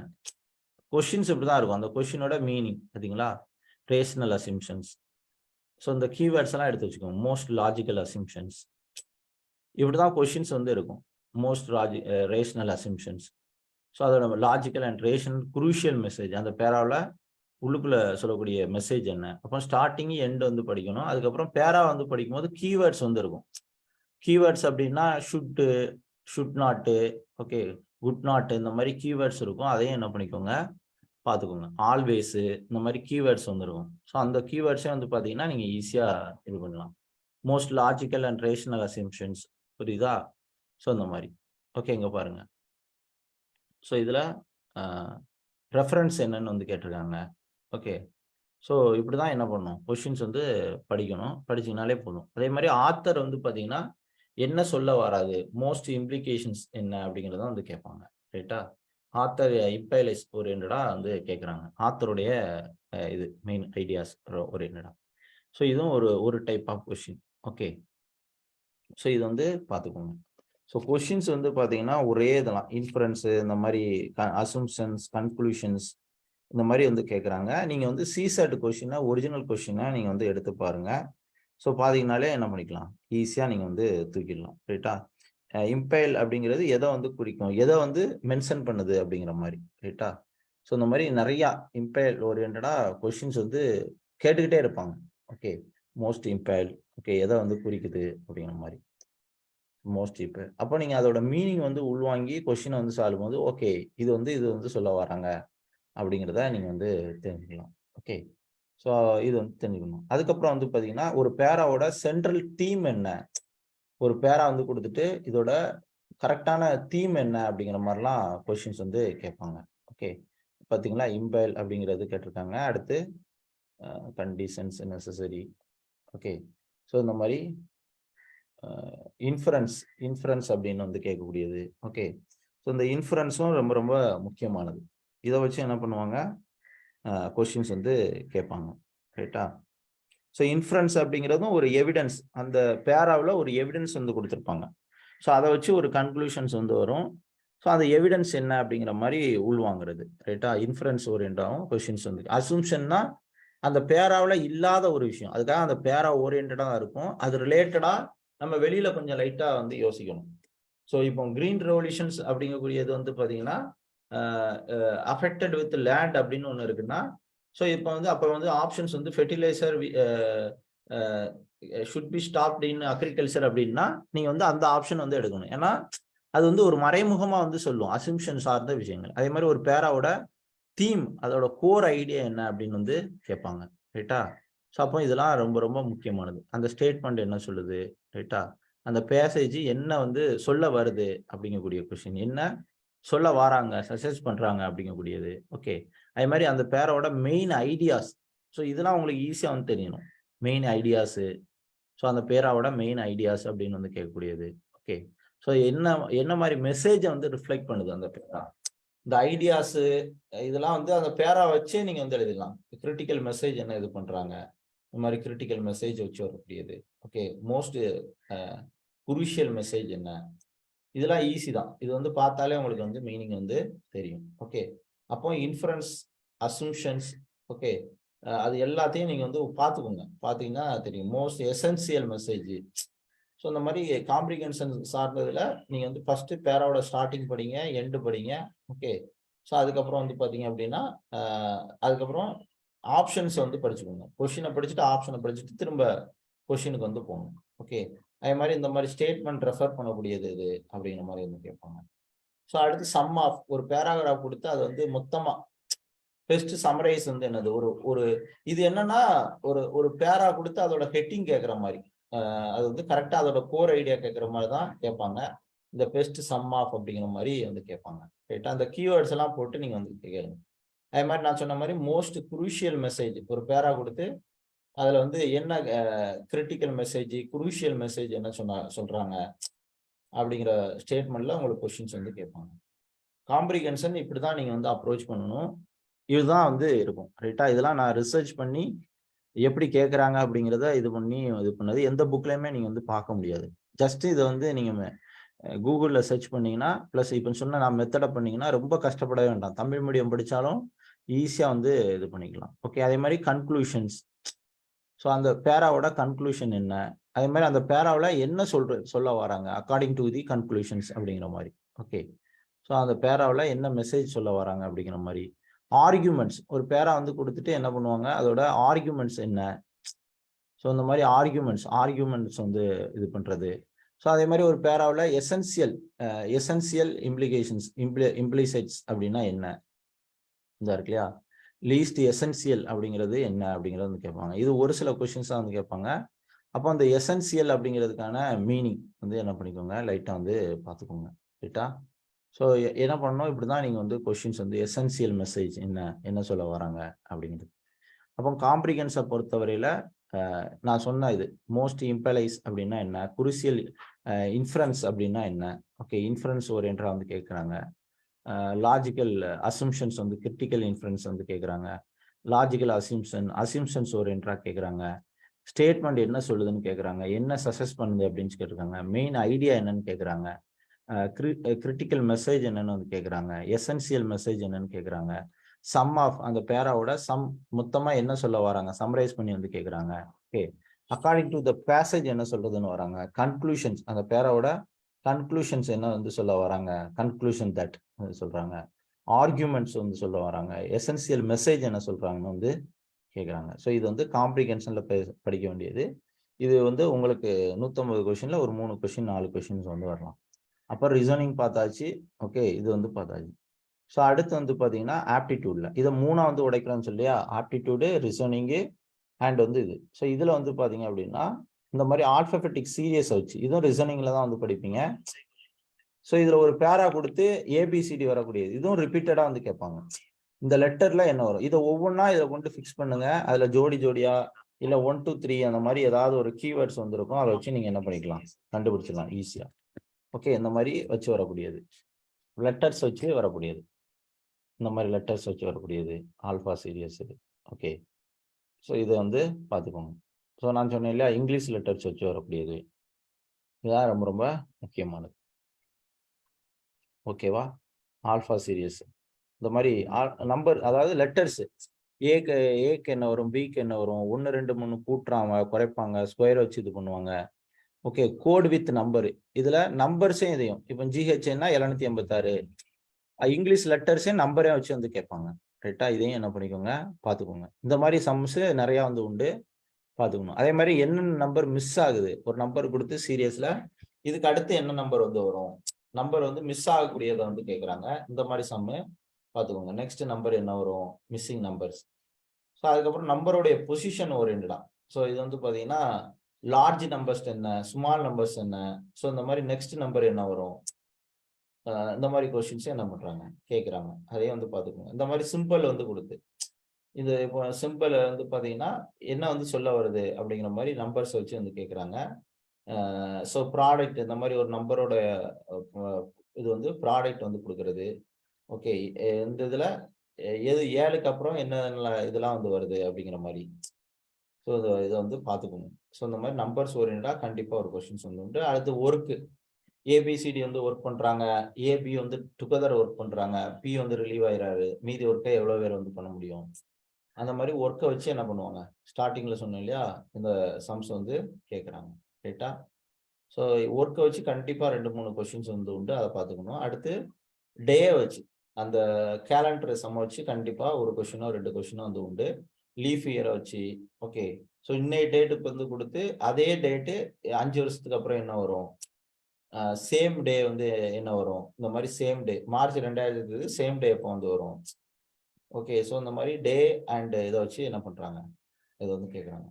கொஸ்டின்ஸ் இப்படி தான் இருக்கும். அந்த கொஸ்டினோட மீனிங் பார்த்தீங்களா, ரேஷனல் அசியூம்ஷன்ஸ். ஸோ இந்த கீவேர்ட்ஸ் எல்லாம் எடுத்து வச்சுக்கோங்க. மோஸ்ட் லாஜிக்கல் அசியூம்ஷன்ஸ், இப்படி தான் கொஸ்டின்ஸ் வந்து இருக்கும். Most rational assumptions. ஸோ அதோட logical and rational crucial message, அந்த பேராவில் உள்ளுக்குள்ள சொல்லக்கூடிய மெசேஜ் என்ன. அப்போ ஸ்டார்டிங் எண்ட் வந்து படிக்கணும். அதுக்கப்புறம் பேரா வந்து படிக்கும்போது கீவேர்ட்ஸ் வந்து இருக்கும். கீவேர்ட்ஸ் அப்படின்னா ஷுட் நாட்டு, ஓகே, குட் நாட், இந்த மாதிரி கீவேர்ட்ஸ் இருக்கும். அதையும் என்ன பண்ணிக்கோங்க, பார்த்துக்கோங்க. ஆல்வேஸ், இந்த மாதிரி கீவேர்ட்ஸ் வந்துருக்கும். ஸோ அந்த கீவேர்ட்ஸே வந்து பார்த்தீங்கன்னா நீங்கள் ஈஸியாக இது பண்ணலாம். மோஸ்ட் லாஜிக்கல் அண்ட் ரேஷனல் அசியூம்ஷன்ஸ், புரியுதா? ஸோ இந்த மாதிரி. ஓகே, இங்கே பாருங்க. ஸோ இதில் ரெஃபரன்ஸ் என்னன்னு வந்து கேட்டிருக்காங்க. ஓகே. ஸோ இப்படி தான் என்ன பண்ணணும், கொஷின்ஸ் வந்து படிக்கணும். படிச்சிங்கனாலே போதும். அதே மாதிரி ஆத்தர் வந்து பார்த்தீங்கன்னா என்ன சொல்ல வராது, மோஸ்ட் இம்ப்ளிகேஷன்ஸ் என்ன அப்படிங்கிறத வந்து கேட்பாங்க. ரைட்டா? ஆத்தர் இம்பைலைஸ் ஓரியன்டா வந்து கேட்குறாங்க. ஆத்தருடைய இது மெயின் ஐடியாஸ் ஓரியன்டா. ஸோ இதுவும் ஒரு type of question. Okay. So இது வந்து பார்த்துக்கோங்க. ஸோ கொஷின்ஸ் வந்து பார்த்தீங்கன்னா ஒரே இதெல்லாம் இன்ஃபரன்ஸு, இந்த மாதிரி அசம்ஷன்ஸ், கன்க்ளூஷன்ஸ், இந்த மாதிரி வந்து கேட்குறாங்க. நீங்கள் வந்து சிசெட் கொஷினை, ஒரிஜினல் கொஷினை நீங்கள் வந்து எடுத்து பாருங்க. ஸோ பார்த்தீங்கனாலே என்ன பண்ணிக்கலாம், ஈஸியாக நீங்கள் வந்து தூக்கிடலாம். ரைட்டா? இம்பைல் அப்படிங்கிறது எதை வந்து குறிக்கும், எதை வந்து மென்ஷன் பண்ணுது அப்படிங்கிற மாதிரி. ரைட்டா? ஸோ இந்த மாதிரி நிறையா இம்பைல் ஓரியன்டா கொஷின்ஸ் வந்து கேட்டுக்கிட்டே இருப்பாங்க. ஓகே, மோஸ்ட் இம்பைல், ஓகே, எதை வந்து குறிக்குது அப்படிங்கிற மாதிரி. மோஸ்ட் இம்பைல், அப்போ நீங்கள் அதோட மீனிங் வந்து உள்வாங்கி கொஷினை வந்து சால்வ் பண்ணும்போது ஓகே இது வந்து சொல்ல வராங்க அப்படிங்கிறத நீங்கள் வந்து தெரிஞ்சுக்கலாம். ஓகே. ஸோ இது வந்து தெரிஞ்சுக்கணும். அதுக்கப்புறம் வந்து பார்த்தீங்கன்னா ஒரு பேராவோட சென்ட்ரல் தீம் என்ன, ஒரு பேரா வந்து கொடுத்துட்டு இதோட கரெக்டான தீம் என்ன அப்படிங்கிற மாதிரிலாம் கொஸ்டின்ஸ் வந்து கேட்பாங்க. ஓகே, பார்த்தீங்களா, இம்பைல் அப்படிங்கிறது கேட்டிருக்காங்க. அடுத்து கண்டிஷன்ஸ் நெசசரி. ஓகே. ஸோ இந்த மாதிரி இன்ஃபரன்ஸ் அப்படின்னு வந்து கேட்கக்கூடியது. ஓகே. ஸோ இந்த இன்ஃபரன்ஸும் ரொம்ப ரொம்ப முக்கியமானது. இதை வச்சு என்ன பண்ணுவாங்க, கொஸ்டின்ஸ் வந்து கேட்பாங்க. ரைட்டா? ஸோ இன்ஃபரன்ஸ் அப்படிங்கிறதும் ஒரு எவிடன்ஸ், அந்த பேராவில் ஒரு எவிடன்ஸ் வந்து கொடுத்துருப்பாங்க. ஸோ அதை வச்சு ஒரு கன்க்ளூஷன்ஸ் வந்து வரும். ஸோ அந்த எவிடன்ஸ் என்ன அப்படிங்கிற மாதிரி உள்வாங்கிறது. ரைட்டா? இன்ஃபரன்ஸ் ஓரியன்டாகவும் கொஸ்டின்ஸ் வந்து. அசம்ஷன்னா அந்த பேராவில் இல்லாத ஒரு விஷயம், அதுக்காக அந்த பேரா ஓரியன்டாக தான் இருக்கும். அது ரிலேட்டடாக நம்ம வெளியில கொஞ்சம் லைட்டாக வந்து யோசிக்கணும். ஸோ இப்போ கிரீன் ரெவல்யூஷன்ஸ் அப்படிங்கக்கூடியது வந்து பார்த்தீங்கன்னா அஃபெக்டட் வித் லேண்ட் அப்படின்னு ஒன்று இருக்குன்னா, ஸோ இப்போ வந்து அப்போ வந்து ஆப்ஷன்ஸ் வந்து fertiliser should be stopped in agriculture அப்படின்னா நீங்கள் வந்து அந்த ஆப்ஷன் வந்து எடுக்கணும். ஏன்னா அது வந்து ஒரு மறைமுகமாக வந்து சொல்லும் அசம்ஷன் சார்ந்த விஷயங்கள். அதே மாதிரி ஒரு பேராவோட தீம், அதோட கோர் ஐடியா என்ன அப்படின்னு வந்து கேட்பாங்க. ரைட்டா? ஸோ அப்போ இதெல்லாம் ரொம்ப ரொம்ப முக்கியமானது. அந்த ஸ்டேட்மெண்ட் என்ன சொல்லுது, ரைட்டா, அந்த பேசேஜ் என்ன வந்து சொல்ல வருது அப்படிங்கக்கூடிய கொஸ்டின், என்ன சொல்ல வராங்க, சஜஸ்ட் பண்றாங்க அப்படிங்கக்கூடியது. ஓகே. அதே மாதிரி அந்த பேரோட மெயின் ஐடியாஸ். ஸோ இதெல்லாம் உங்களுக்கு ஈஸியாக வந்து தெரியணும். மெயின் ஐடியாஸு, ஸோ அந்த பேராவோட மெயின் ஐடியாஸ் அப்படின்னு வந்து கேட்கக்கூடியது. ஓகே. ஸோ என்ன மாதிரி மெசேஜை வந்து ரிஃப்ளெக்ட் பண்ணுது அந்த பேரா, இந்த ஐடியாஸு, இதெல்லாம் வந்து அந்த பேரா வச்சே நீங்கள் வந்து எழுதிடலாம். கிரிட்டிக்கல் மெசேஜ் என்ன இது பண்ணுறாங்க, இந்த மாதிரி கிரிட்டிக்கல் மெசேஜ் வச்சு வரக்கூடியது. ஓகே. மோஸ்ட் குரூஷியல் மெசேஜ் என்ன, இதெல்லாம் ஈஸி தான். இது வந்து பார்த்தாலே உங்களுக்கு வந்து மீனிங் வந்து தெரியும். ஓகே. அப்போ இன்ஃபரன்ஸ், அசம்ஷன்ஸ், ஓகே, அது எல்லாத்தையும் நீங்கள் வந்து பார்த்துக்கோங்க. பார்த்தீங்கன்னா தெரியும். மோஸ்ட் எசென்சியல் மெசேஜ், ஸோ இந்த மாதிரி காம்ப்ரிஹென்ஷன் சார்ந்ததுல நீங்க வந்து ஃபர்ஸ்ட் பேராவோட ஸ்டார்டிங் படிங்க, எண்டு படிங்க. ஓகே. ஸோ அதுக்கப்புறம் வந்து பாத்தீங்க அப்படின்னா அதுக்கப்புறம் ஆப்ஷன்ஸ் வந்து படிச்சுக்கோங்க. கொஸ்டினை படிச்சுட்டு ஆப்ஷனை படிச்சுட்டு திரும்ப கொஸ்டினுக்கு வந்து போகணும். ஓகே. அதே மாதிரி இந்த மாதிரி ஸ்டேட்மெண்ட் ரெஃபர் பண்ணக்கூடியது இது அப்படிங்கிற மாதிரி வந்து கேட்பாங்க. ஸோ அடுத்து சம் ஆஃப் ஒரு பேராகிராஃப் கொடுத்து அது வந்து மொத்தமா பெஸ்ட் சமரைஸ் வந்து என்னது ஒரு ஒரு இது என்னன்னா ஒரு ஒரு பேரா கொடுத்து அதோட ஹெட்டிங் கேட்குற மாதிரி அது வந்து கரெக்டா அதோட கோர் ஐடியா கேட்குற மாதிரி தான் கேட்பாங்க. இந்த பெஸ்ட் சம் ஆஃப் அப்படிங்கிற மாதிரி வந்து கேட்பாங்க. ரைட்டா? அந்த கீவேர்ட்ஸ் எல்லாம் போட்டு நீங்க வந்து கேட்கணும். அதே மாதிரி நான் சொன்ன மாதிரி மோஸ்ட் குரூஷியல் மெசேஜ் ஒரு பேரா கொடுத்து அதுல வந்து என்ன கிரிட்டிக்கல் மெசேஜ், குரூஷியல் மெசேஜ் என்ன சொல்றாங்க அப்படிங்கிற ஸ்டேட்மெண்ட்ல உங்களுக்கு கொஸ்டின்ஸ் வந்து கேட்பாங்க. காம்ப்ரிஹென்ஷன் இப்படிதான் நீங்க வந்து அப்ரோச் பண்ணணும். இதுதான் வந்து இருக்கும். ரைட்டா? இதெல்லாம் நான் ரிசர்ச் பண்ணி எப்படி கேட்குறாங்க அப்படிங்கிறத இது பண்ணது எந்த புக்லையுமே நீங்க வந்து பார்க்க முடியாது. ஜஸ்ட் இதை வந்து நீங்க கூகுள்ல சர்ச் பண்ணீங்கன்னா பிளஸ் இப்போ சொன்ன நான் மெத்தடை பண்ணீங்கன்னா ரொம்ப கஷ்டப்படவே வேண்டாம். தமிழ் மீடியம் படிச்சாலும் ஈஸியா வந்து இது பண்ணிக்கலாம். ஓகே. அதே மாதிரி கன்க்ளூஷன்ஸ். ஸோ அந்த பேராவோட கன்க்ளூஷன் என்ன, அதே மாதிரி அந்த பேராவில் என்ன சொல்ல வராங்க அக்கார்டிங் டு தி கன்க்ளூஷன்ஸ் அப்படிங்கிற மாதிரி. ஓகே. ஸோ அந்த பேராவில் என்ன மெசேஜ் சொல்ல வராங்க அப்படிங்கிற மாதிரி. ஆர்கியூமெண்ட்ஸ் ஒரு பேரா வந்து கொடுத்துட்டு என்ன பண்ணுவாங்க, அதோட ஆர்கியூமெண்ட்ஸ் என்ன. ஸோ இந்த மாதிரி ஆர்கியூமெண்ட்ஸ் வந்து இது பண்றது. ஸோ அதே மாதிரி ஒரு பேராவில் எசென்சியல் இம்ப்ளிகேஷன்ஸ் இம்ப்ளிசைட்ஸ் அப்படின்னா என்ன இந்த இருக்கு இல்லையா, லீஸ்ட் எசென்சியல் அப்படிங்கிறது என்ன அப்படிங்கிறது வந்து கேட்பாங்க. இது ஒரு சில கொஸ்டின்ஸ் தான் வந்து கேட்பாங்க. அப்போ அந்த எசென்சியல் அப்படிங்கிறதுக்கான மீனிங் வந்து என்ன பண்ணிக்கோங்க, லைட்டாக வந்து பார்த்துக்கோங்க. ரைட்டா? ஸோ என்ன பண்ணணும், இப்படிதான் நீங்க வந்து கொஸ்டின்ஸ் வந்து எசென்சியல் மெசேஜ் என்ன சொல்ல வராங்க அப்படிங்கிறது. அப்போ காம்ப்ரிஹென்ஸை பொறுத்தவரையில நான் சொன்ன இது மோஸ்ட் இம்பலைஸ் அப்படின்னா என்ன, குருசியல் இன்ஃபரன்ஸ் அப்படின்னா என்ன. ஓகே. இன்ஃபரன்ஸ் ஓரியன்டா வந்து கேட்குறாங்க. லாஜிக்கல் அசம்ஷன்ஸ் வந்து கிரிட்டிக்கல் இன்ஃபரன்ஸ் வந்து கேட்குறாங்க. லாஜிக்கல் அசிம்ஷன்ஸ் ஓரியன்டா கேட்குறாங்க. ஸ்டேட்மெண்ட் என்ன சொல்லுதுன்னு கேட்குறாங்க. என்ன சஜஸ்ட் பண்ணுது அப்படின்னு கேட்டிருக்காங்க. மெயின் ஐடியா என்னன்னு கேட்குறாங்க. கிரிட்டிக்கல் மெசேஜ் என்னன்னு வந்து கேட்குறாங்க. எசென்சியல் மெசேஜ் என்னன்னு கேட்குறாங்க. சம் ஆஃப் அந்த பேராவோட சம் மொத்தமா என்ன சொல்ல வராங்க சம்மரைஸ் பண்ணி வந்து கேட்குறாங்க. Okay. According to the passage என்ன சொல்றதுன்னு வராங்க. கன்க்ளூஷன்ஸ் அந்த பேராவோட கன்க்ளூஷன்ஸ் என்ன வந்து சொல்ல வராங்க, கன்க்ளூஷன் தட் சொல்றாங்க. ஆர்கியூமெண்ட்ஸ் வந்து சொல்ல வராங்க. எசென்சியல் மெசேஜ் என்ன சொல்றாங்கன்னு வந்து கேட்குறாங்க. ஸோ இது வந்து காம்ப்ரிஹென்ஷன்ல படிக்க வேண்டியது. இது வந்து உங்களுக்கு 150 கொஸ்டின்ல ஒரு 3 கொஸ்டின் 4 கொஸ்டின்ஸ் வந்து வரலாம். அப்புறம் ரிசனிங் பார்த்தாச்சு. ஓகே. இது வந்து பார்த்தாச்சு. ஸோ அடுத்து வந்து பார்த்தீங்கன்னா ஆப்டிடியூட்ல இதை 3 வந்து உடைக்கிறோம்னு சொல்லியா, ஆப்டிடியூடு, ரிசனிங்கு அண்ட் வந்து இது. ஸோ இதுல வந்து பார்த்தீங்க அப்படின்னா இந்த மாதிரி ஆல்பபெட்டிக் சீரியஸை வச்சு இதுவும் ரிசனிங்ல தான் வந்து படிப்பீங்க. ஸோ இதுல ஒரு பேரா கொடுத்து ஏபிசிடி வரக்கூடியது இதுவும் ரிப்பீட்டடா வந்து கேட்பாங்க. இந்த லெட்டர்ல என்ன வரும் இதை ஒவ்வொன்றா இதை கொண்டு ஃபிக்ஸ் பண்ணுங்க. அதுல ஜோடியா இல்ல 1 2 3 அந்த மாதிரி ஏதாவது ஒரு கீவேர்ட்ஸ் வந்துருக்கும். அதை வச்சு நீங்க என்ன பண்ணிக்கலாம், கண்டுபிடிச்சிடலாம் ஈஸியா. ஓகே. இந்த மாதிரி வச்சு வரக்கூடியது லெட்டர்ஸ் வச்சு வரக்கூடியது. இந்த மாதிரி லெட்டர்ஸ் வச்சு வரக்கூடியது ஆல்பா சீரியஸ். ஓகே. ஸோ இதை வந்து பார்த்துக்கோங்க. ஸோ நான் சொன்னேன் இல்லையா, இங்கிலீஷ் லெட்டர்ஸ் வச்சு வரக்கூடியது இதுதான் ரொம்ப ரொம்ப முக்கியமானது. ஓகேவா? ஆல்பா சீரியஸ் இந்த மாதிரி நம்பர் அதாவது லெட்டர்ஸ் ஏக்கு என்ன வரும், பிக்கு என்ன வரும், 1 2 3 கூட்டுறாங்க, குறைப்பாங்க, ஸ்கொயர் வச்சு இது பண்ணுவாங்க. ஓகே. கோட் வித் நம்பர் இதுல நம்பர்ஸையும் இதையும் இப்போ ஜிஹெச்னா 786 இங்கிலீஷ் லெட்டர்ஸே நம்பரே வச்சு வந்து கேட்பாங்க. ரைட்டா? இதையும் என்ன பண்ணிக்கோங்க, பார்த்துக்கோங்க. இந்த மாதிரி சம்ஸ் நிறைய வந்து உண்டு, பார்த்துக்கணும். அதே மாதிரி என்னென்ன நம்பர் மிஸ் ஆகுது ஒரு நம்பர் கொடுத்து சீரியஸ்ல இதுக்கு அடுத்து என்ன நம்பர் வந்து வரும், நம்பர் வந்து மிஸ் ஆகக்கூடியதை வந்து கேட்குறாங்க. இந்த மாதிரி சம்மு பார்த்துக்கோங்க. நெக்ஸ்ட் நம்பர் என்ன வரும், மிஸ்ஸிங் நம்பர்ஸ். ஸோ அதுக்கப்புறம் நம்பருடைய பொசிஷன் ஓரியன்டா. ஸோ இது வந்து பார்த்தீங்கன்னா லார்ஜ் நம்பர்ஸ் என்ன, ஸ்மால் நம்பர்ஸ் என்ன. ஸோ இந்த மாதிரி நெக்ஸ்ட் நம்பர் என்ன வரும், இந்த மாதிரி கொஸ்டின்ஸ் என்ன பண்றாங்க கேட்குறாங்க. அதையும் வந்து பார்த்துக்கோங்க. இந்த மாதிரி சிம்பிள் வந்து கொடுத்து இது இப்போ சிம்பிள் வந்து பார்த்தீங்கன்னா என்ன வந்து சொல்ல வருது அப்படிங்கிற மாதிரி நம்பர்ஸ் வச்சு வந்து கேட்குறாங்க. ஸோ ப்ராடக்ட் இந்த மாதிரி ஒரு நம்பரோட இது வந்து ப்ராடக்ட் வந்து கொடுக்கறது. ஓகே. இந்த இதில் எது 7க்கு அப்புறம் என்ன இதெல்லாம் வந்து வருது அப்படிங்கிற மாதிரி. ஸோ இதை வந்து பார்த்துக்கோங்க. ஸோ இந்த மாதிரி நம்பர்ஸ் ஓரியன்டா கண்டிப்பாக ஒரு கொஸ்டின்ஸ் வந்து உண்டு. அடுத்து ஒர்க்கு ஏபிசிடி வந்து ஒர்க் பண்றாங்க, ஏபி வந்து டுகெதர் ஒர்க் பண்றாங்க, பி வந்து ரிலீவ் ஆயிராரு, மீதி ஒர்க்கை எவ்வளவு பேர் வந்து பண்ண முடியும். அந்த மாதிரி ஒர்க்கை வச்சு என்ன பண்ணுவாங்க, ஸ்டார்டிங்ல சொன்னேன் இல்லையா, இந்த சம்ஸ் வந்து கேட்குறாங்க. ரைட்டா? ஸோ ஒர்க்கை வச்சு கண்டிப்பாக 2-3 கொஷின்ஸ் வந்து உண்டு, அதை பார்த்துக்கணும். அடுத்து டே வச்சு அந்த கேலண்டர் சம்ம வச்சு கண்டிப்பாக ஒரு கொஷினோ 2 கொஷினோ வந்து உண்டு. லீஃப் இயரை வச்சு ஓகே. ஸோ இன்னைய டேட்டுக்கு வந்து கொடுத்து அதே டேட்டு 5 வருஷத்துக்கு அப்புறம் என்ன வரும், சேம் டே வந்து என்ன வரும், இந்த மாதிரி same day March 2000 same day எப்போ வந்து வரும். ஓகே. ஸோ இந்த மாதிரி டே அண்ட் இதை வச்சு என்ன பண்ணுறாங்க, இதை வந்து கேட்குறாங்க.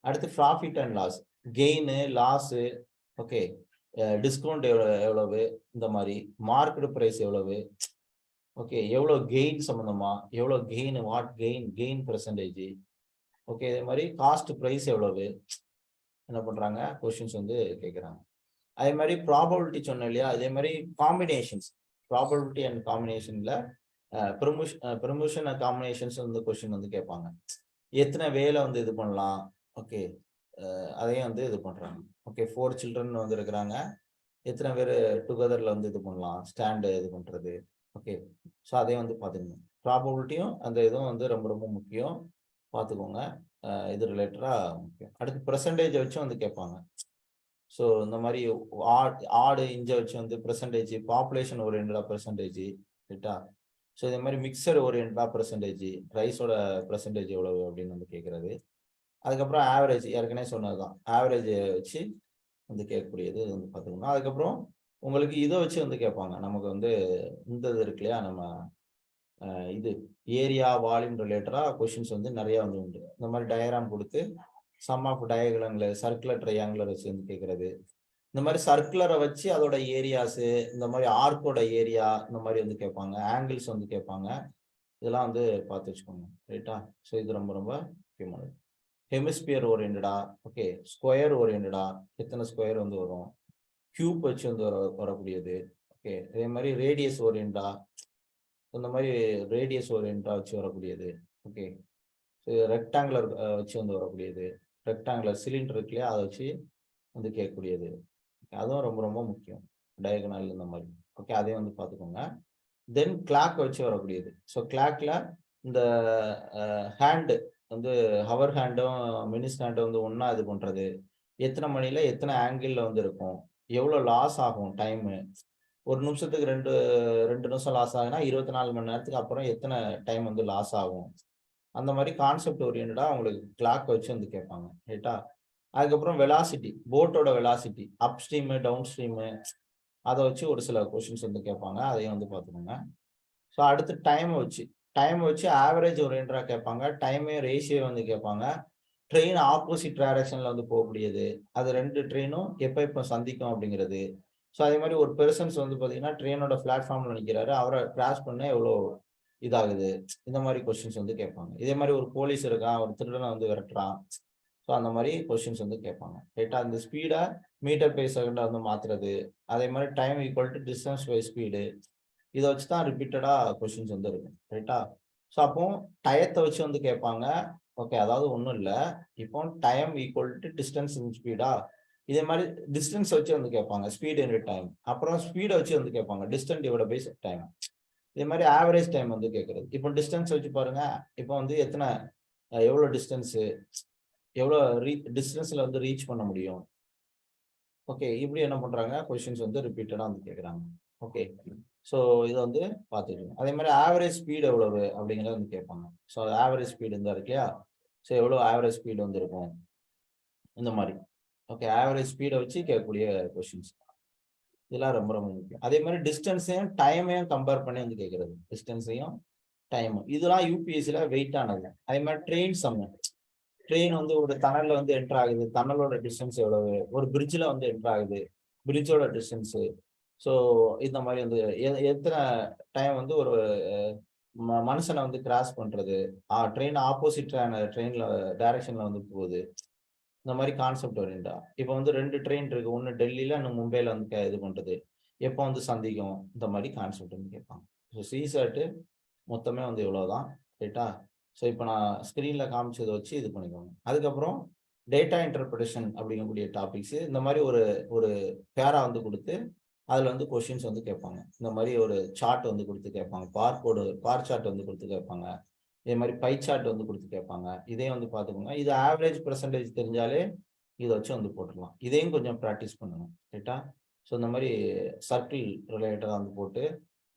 அடுத்து profit and loss, gain loss, okay, discount எவ்வளவு, இந்த மாதிரி மார்க்கெட் ப்ரைஸ் எவ்வளவு, ஓகே, எவ்வளோ கெயின் சம்மந்தமா, எவ்வளோ gain, what gain percentage, okay, இதே மாதிரி காஸ்ட் ப்ரைஸ் எவ்வளவு என்ன பண்ணுறாங்க கொஷின்ஸ் வந்து கேட்குறாங்க. அதே மாதிரி ப்ராபபிலிட்டி சொன்னேன் இல்லையா, அதே மாதிரி காம்பினேஷன்ஸ், ப்ராபபிலிட்டி அண்ட் காம்பினேஷனில் ப்ரமோஷன் அண்ட் காம்பினேஷன்ஸ் வந்து கொஷின் வந்து கேட்பாங்க. எத்தனை வேலை வந்து இது பண்ணலாம், ஓகே, அதையும் வந்து இது பண்ணுறாங்க. ஓகே, 4 சில்ட்ரன் வந்து இருக்கிறாங்க, எத்தனை பேர் டுகெதரில் வந்து இது பண்ணலாம், ஸ்டாண்டு இது பண்ணுறது. ஓகே, ஸோ அதையும் வந்து பார்த்துக்கணும். ப்ராபபிலிட்டியும் அந்த இதுவும் வந்து ரொம்ப ரொம்ப முக்கியம், பார்த்துக்கோங்க. இது ரிலேட்டடாக முக்கியம். அடுத்து பெர்சன்டேஜை வச்சு வந்து கேட்பாங்க. ஸோ இந்த மாதிரி ஆடு இஞ்சை வச்சு வந்து பெர்சன்டேஜ், பாப்புலேஷன் ஓரியன்டா பெர்சன்டேஜ், ரைட்டா. ஸோ இதே மாதிரி மிக்சர் ஓரியன்டா பெர்சன்டேஜ், ரைஸோட பெர்சன்டேஜ் எவ்வளவு அப்படின்னு வந்து கேட்கறது. அதுக்கப்புறம் ஆவரேஜ், ஏற்கனவே சொன்னதுதான், ஆவரேஜ் வச்சு வந்து கேட்கக்கூடியது வந்து பார்த்துக்கணும். அதுக்கப்புறம் உங்களுக்கு இதை வச்சு வந்து கேட்பாங்க, நமக்கு வந்து இந்த இது இருக்கு இல்லையா, நம்ம இது ஏரியா வால்யூம் ரிலேட்டடாக கொஷின்ஸ் வந்து நிறைய வந்து உண்டு. இந்த மாதிரி டயக்ராம் கொடுத்து சம் ஆஃப் டயக்ராம்ல சர்க்குலர் ட்ரையாங்குலர் வச்சு வந்து கேட்கறது. இந்த மாதிரி சர்க்குலரை வச்சு அதோட ஏரியாஸு, இந்த மாதிரி ஆர்க்கோட ஏரியா, இந்த மாதிரி வந்து கேட்பாங்க. ஆங்கிள்ஸ் வந்து கேட்பாங்க. இதெல்லாம் வந்து பார்த்து வச்சுக்கோங்க, ரைட்டா. ஸோ இது ரொம்ப ரொம்ப முக்கியமானது. ஹெமிஸ்பியர் ஓரியன்டா, ஓகே, ஸ்கொயர் ஓரியன்டா, எத்தனை ஸ்கொயர் வந்து வரும், கியூப் வச்சு வந்து வரக்கூடியது. ஓகே, அதே மாதிரி ரேடியஸ் ஓரியன்டா, இந்த மாதிரி ரேடியஸ் ஓரியன்டா வச்சு வரக்கூடியது. ஓகே, ரெக்டாங்குலர் வச்சு வந்து வரக்கூடியது, ரெக்டாங்குலர் சிலிண்டர் இருக்கு இல்லையா, அதை வச்சு வந்து கேட்கக்கூடியது. அதுவும் ரொம்ப ரொம்ப முக்கியம், டயகனல் இந்த மாதிரி. ஓகே, அதையும் வந்து பார்த்துக்கோங்க. தென் கிளாக் வச்சு வரக்கூடியது. ஸோ கிளாக்ல இந்த ஹேண்டு வந்து ஹவர் ஹேண்டும் மினிஸ் ஹேண்டும் வந்து ஒன்றா இது பண்ணுறது, எத்தனை மணியில் எத்தனை ஆங்கிளில் வந்து இருக்கும், எவ்வளோ லாஸ் ஆகும் டைமு, ஒரு நிமிஷத்துக்கு 2 நிமிஷம் லாஸ் ஆகுனா 24 மணி நேரத்துக்கு அப்புறம் எத்தனை டைம் வந்து லாஸ் ஆகும், அந்த மாதிரி கான்செப்ட் ஓரியன்டா உங்களுக்கு கிளாக் வச்சு வந்து கேட்பாங்க, ரைட்டா. அதுக்கப்புறம் வெலாசிட்டி, போட்டோட வெலாசிட்டி, அப் ஸ்ட்ரீமு டவுன் ஸ்ட்ரீமு, அதை வச்சு ஒரு சில கொஷின்ஸ் வந்து கேட்பாங்க, அதையும் வந்து பார்த்துக்கோங்க. ஸோ அடுத்து டைம் வச்சு ஆவரேஜ் ஓரியன்டா கேட்பாங்க, டைமையும் ரேஷியோ வந்து கேட்பாங்க. ட்ரெயின் ஆப்போசிட் டைரக்ஷன்ல வந்து போகக்கூடியது, அது 2 ட்ரெயினும் எப்போ சந்திக்கும் அப்படிங்கிறது. ஸோ அதே மாதிரி ஒரு பெர்சன்ஸ் வந்து பார்த்தீங்கன்னா ட்ரெயினோட பிளாட்ஃபார்ம்ல நிற்கிறாரு, அவரை கிராஸ் பண்ண எவ்வளோ இதாகுது, இந்த மாதிரி கொஸ்டின்ஸ் வந்து கேட்பாங்க. இதே மாதிரி ஒரு போலீஸ் இருக்கான், ஒரு திருடனை வந்து விரட்டுறான், ஸோ அந்த மாதிரி கொஸ்டின்ஸ் வந்து கேட்பாங்க, ரைட்டா. அந்த ஸ்பீடை மீட்டர் பை செகண்டா வந்து மாத்துறது, அதே மாதிரி time equal to distance by speed, இதை வச்சு தான் ரிப்பீட்டடா கொஸ்டின்ஸ் வந்து இருக்கும், ரைட்டா. ஸோ அப்போ டயத்தை வச்சு வந்து கேட்பாங்க. ஓகே, அதாவது ஒன்றும் இல்லை, இப்போ time equal to distance in speedo, இதே மாதிரி டிஸ்டன்ஸ் வச்சு வந்து கேட்பாங்க, ஸ்பீட் இன் டைம். அப்புறம் ஸ்பீடை வச்சு வந்து கேட்பாங்க, டிஸ்டன்ஸ் டிவைட் பை டைம். இதே மாதிரி ஆவரேஜ் டைம் வந்து கேட்கறது. இப்போ டிஸ்டன்ஸ் வச்சு பாருங்க, இப்போ வந்து எவ்வளோ டிஸ்டன்ஸு, எவ்வளோ டிஸ்டன்ஸ்ல வந்து ரீச் பண்ண முடியும். ஓகே, இப்படி என்ன பண்றாங்க கொஸ்டின்ஸ் வந்து ரிப்பீட்டடா வந்து கேட்குறாங்க. ஓகே, ஸோ இதை வந்து பார்த்துக்கணும். அதே மாதிரி ஆவரேஜ் ஸ்பீடு எவ்வளவு அப்படிங்கிறத வந்து கேட்பாங்க. ஸோ ஆவரேஜ் ஸ்பீடு இருந்தா இருக்கியா, ஸோ எவ்வளோ ஆவரேஜ் ஸ்பீடு வந்து இருக்கும், இந்த மாதிரி. ஓகே, ஆவரேஜ் ஸ்பீடை வச்சு கேட்கக்கூடிய கொஸ்டின்ஸ், இதெல்லாம் ரொம்ப ரொம்ப முக்கியம். அதே மாதிரி டிஸ்டன்ஸையும் டைமையும் கம்பேர் பண்ணி வந்து கேட்கறது, டிஸ்டன்ஸையும் டைமும், இதெல்லாம் யூபிஎஸ்சியில் வெயிட் ஆனது. அதே மாதிரி ட்ரெயின் சம்மு, ட்ரெயின் வந்து ஒரு டனல்ல வந்து என்டர் ஆகுது, டனலோட டிஸ்டன்ஸ் எவ்வளவு, ஒரு பிரிட்ஜில் வந்து என்டர் ஆகுது, பிரிட்ஜோட டிஸ்டன்ஸு. ஸோ இந்த மாதிரி வந்து எத்தனை டைம் வந்து ஒரு மனுஷனை வந்து கிராஸ் பண்றது, ட்ரெயின் ஆப்போசிட் ட்ரெயின்ல டைரக்ஷன்ல வந்து போகுது, இந்த மாதிரி கான்செப்ட் வருண்டா. இப்போ வந்து 2 ட்ரெயின் இருக்கு, ஒன்று டெல்லியில இன்னும் மும்பையில் வந்து இது பண்றது, எப்போ வந்து சந்திக்கும், இந்த மாதிரி கான்செப்ட் வந்து கேட்பாங்க. ஸோ சிசாட்டு மொத்தமே வந்து இவ்வளோதான், ரைட்டா. ஸோ இப்போ நான் ஸ்க்ரீனில் காமிச்சதை வச்சு இது பண்ணிக்கோங்க. அதுக்கப்புறம் டேட்டா இன்டர்பிரேஷன் அப்படிங்கக்கூடிய டாபிக்ஸ், இந்த மாதிரி ஒரு பேரா வந்து கொடுத்து அதில் வந்து கொஷின்ஸ் வந்து கேட்பாங்க. இந்த மாதிரி ஒரு சார்ட் வந்து கொடுத்து கேட்பாங்க, பார் சார்ட் வந்து கொடுத்து கேட்பாங்க, இதே மாதிரி பை சார்ட் வந்து கொடுத்து கேட்பாங்க. இதே வந்து பார்த்துக்கோங்க. இது ஆவரேஜ் பெர்சன்டேஜ் தெரிஞ்சாலே இதை வச்சு வந்து போட்டுடலாம். இதையும் கொஞ்சம் ப்ராக்டிஸ் பண்ணணும். ரைட்டா? ஸோ இந்த மாதிரி சர்க்கிள் ரிலேட்டடாக வந்து போட்டு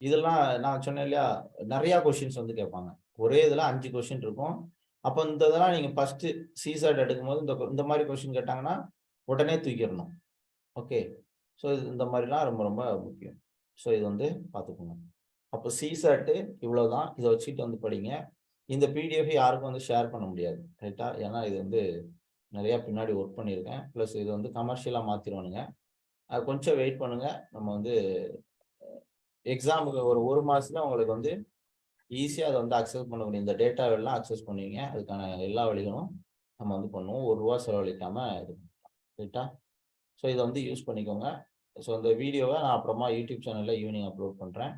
இதெல்லாம் நான் சொன்னேன் இல்லையா, நிறையா கொஷின்ஸ் வந்து கேட்பாங்க. ஒரே இதில் 5 கொஷின் இருக்கும். அப்போ இந்த இதெல்லாம் நீங்கள் ஃபஸ்ட்டு சிசாட் எடுக்கும்போது இந்த மாதிரி கொஷின் கேட்டாங்கன்னா உடனே தூக்கிடணும். ஓகே. ஸோ இந்த மாதிரிலாம் ரொம்ப ரொம்ப முக்கியம். ஸோ இது வந்து பார்த்துக்கோங்க. அப்போ சிசாட்டு இவ்வளோ தான். இதை வச்சுட்டு வந்து படிங்க. இந்த பிடிஎஃப் யாருக்கும் வந்து ஷேர் பண்ண முடியாது. ரைட்டா? ஏன்னா இது வந்து நிறையா பின்னாடி ஒர்க் பண்ணியிருக்கேன். ப்ளஸ் இது வந்து கமர்ஷியலாக மாற்றிடுவானுங்க. அது கொஞ்சம் வெயிட் பண்ணுங்க. நம்ம வந்து எக்ஸாமுக்கு ஒரு மாதத்துல உங்களுக்கு வந்து ஈஸியாக அதை வந்து அக்சஸ் பண்ண முடியும். இந்த டேட்டாவெல்லாம் அக்சஸ் பண்ணுவீங்க. அதுக்கான எல்லா வழிகளும் நம்ம வந்து பண்ணுவோம். ₹1 செலவழிக்காமல் இது பண்ணலாம். ரைட்டா? ஸோ இதை வந்து யூஸ் பண்ணிக்கோங்க. ஸோ இந்த வீடியோவை நான் அப்புறமா யூடியூப் சேனலில் ஈவினிங் அப்லோட் பண்ணுறேன்.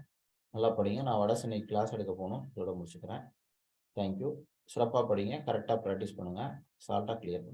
நல்லா படிங்க. நான் வடசென்னை கிளாஸ் எடுக்க போகணும். இதோட முடிச்சுக்கிறேன். தேங்க்யூ. சிறப்பாக படிங்க. கரெக்டாக ப்ராக்டிஸ் பண்ணுங்கள். சால்ட்டாக கிளியர் பண்ணுங்கள்.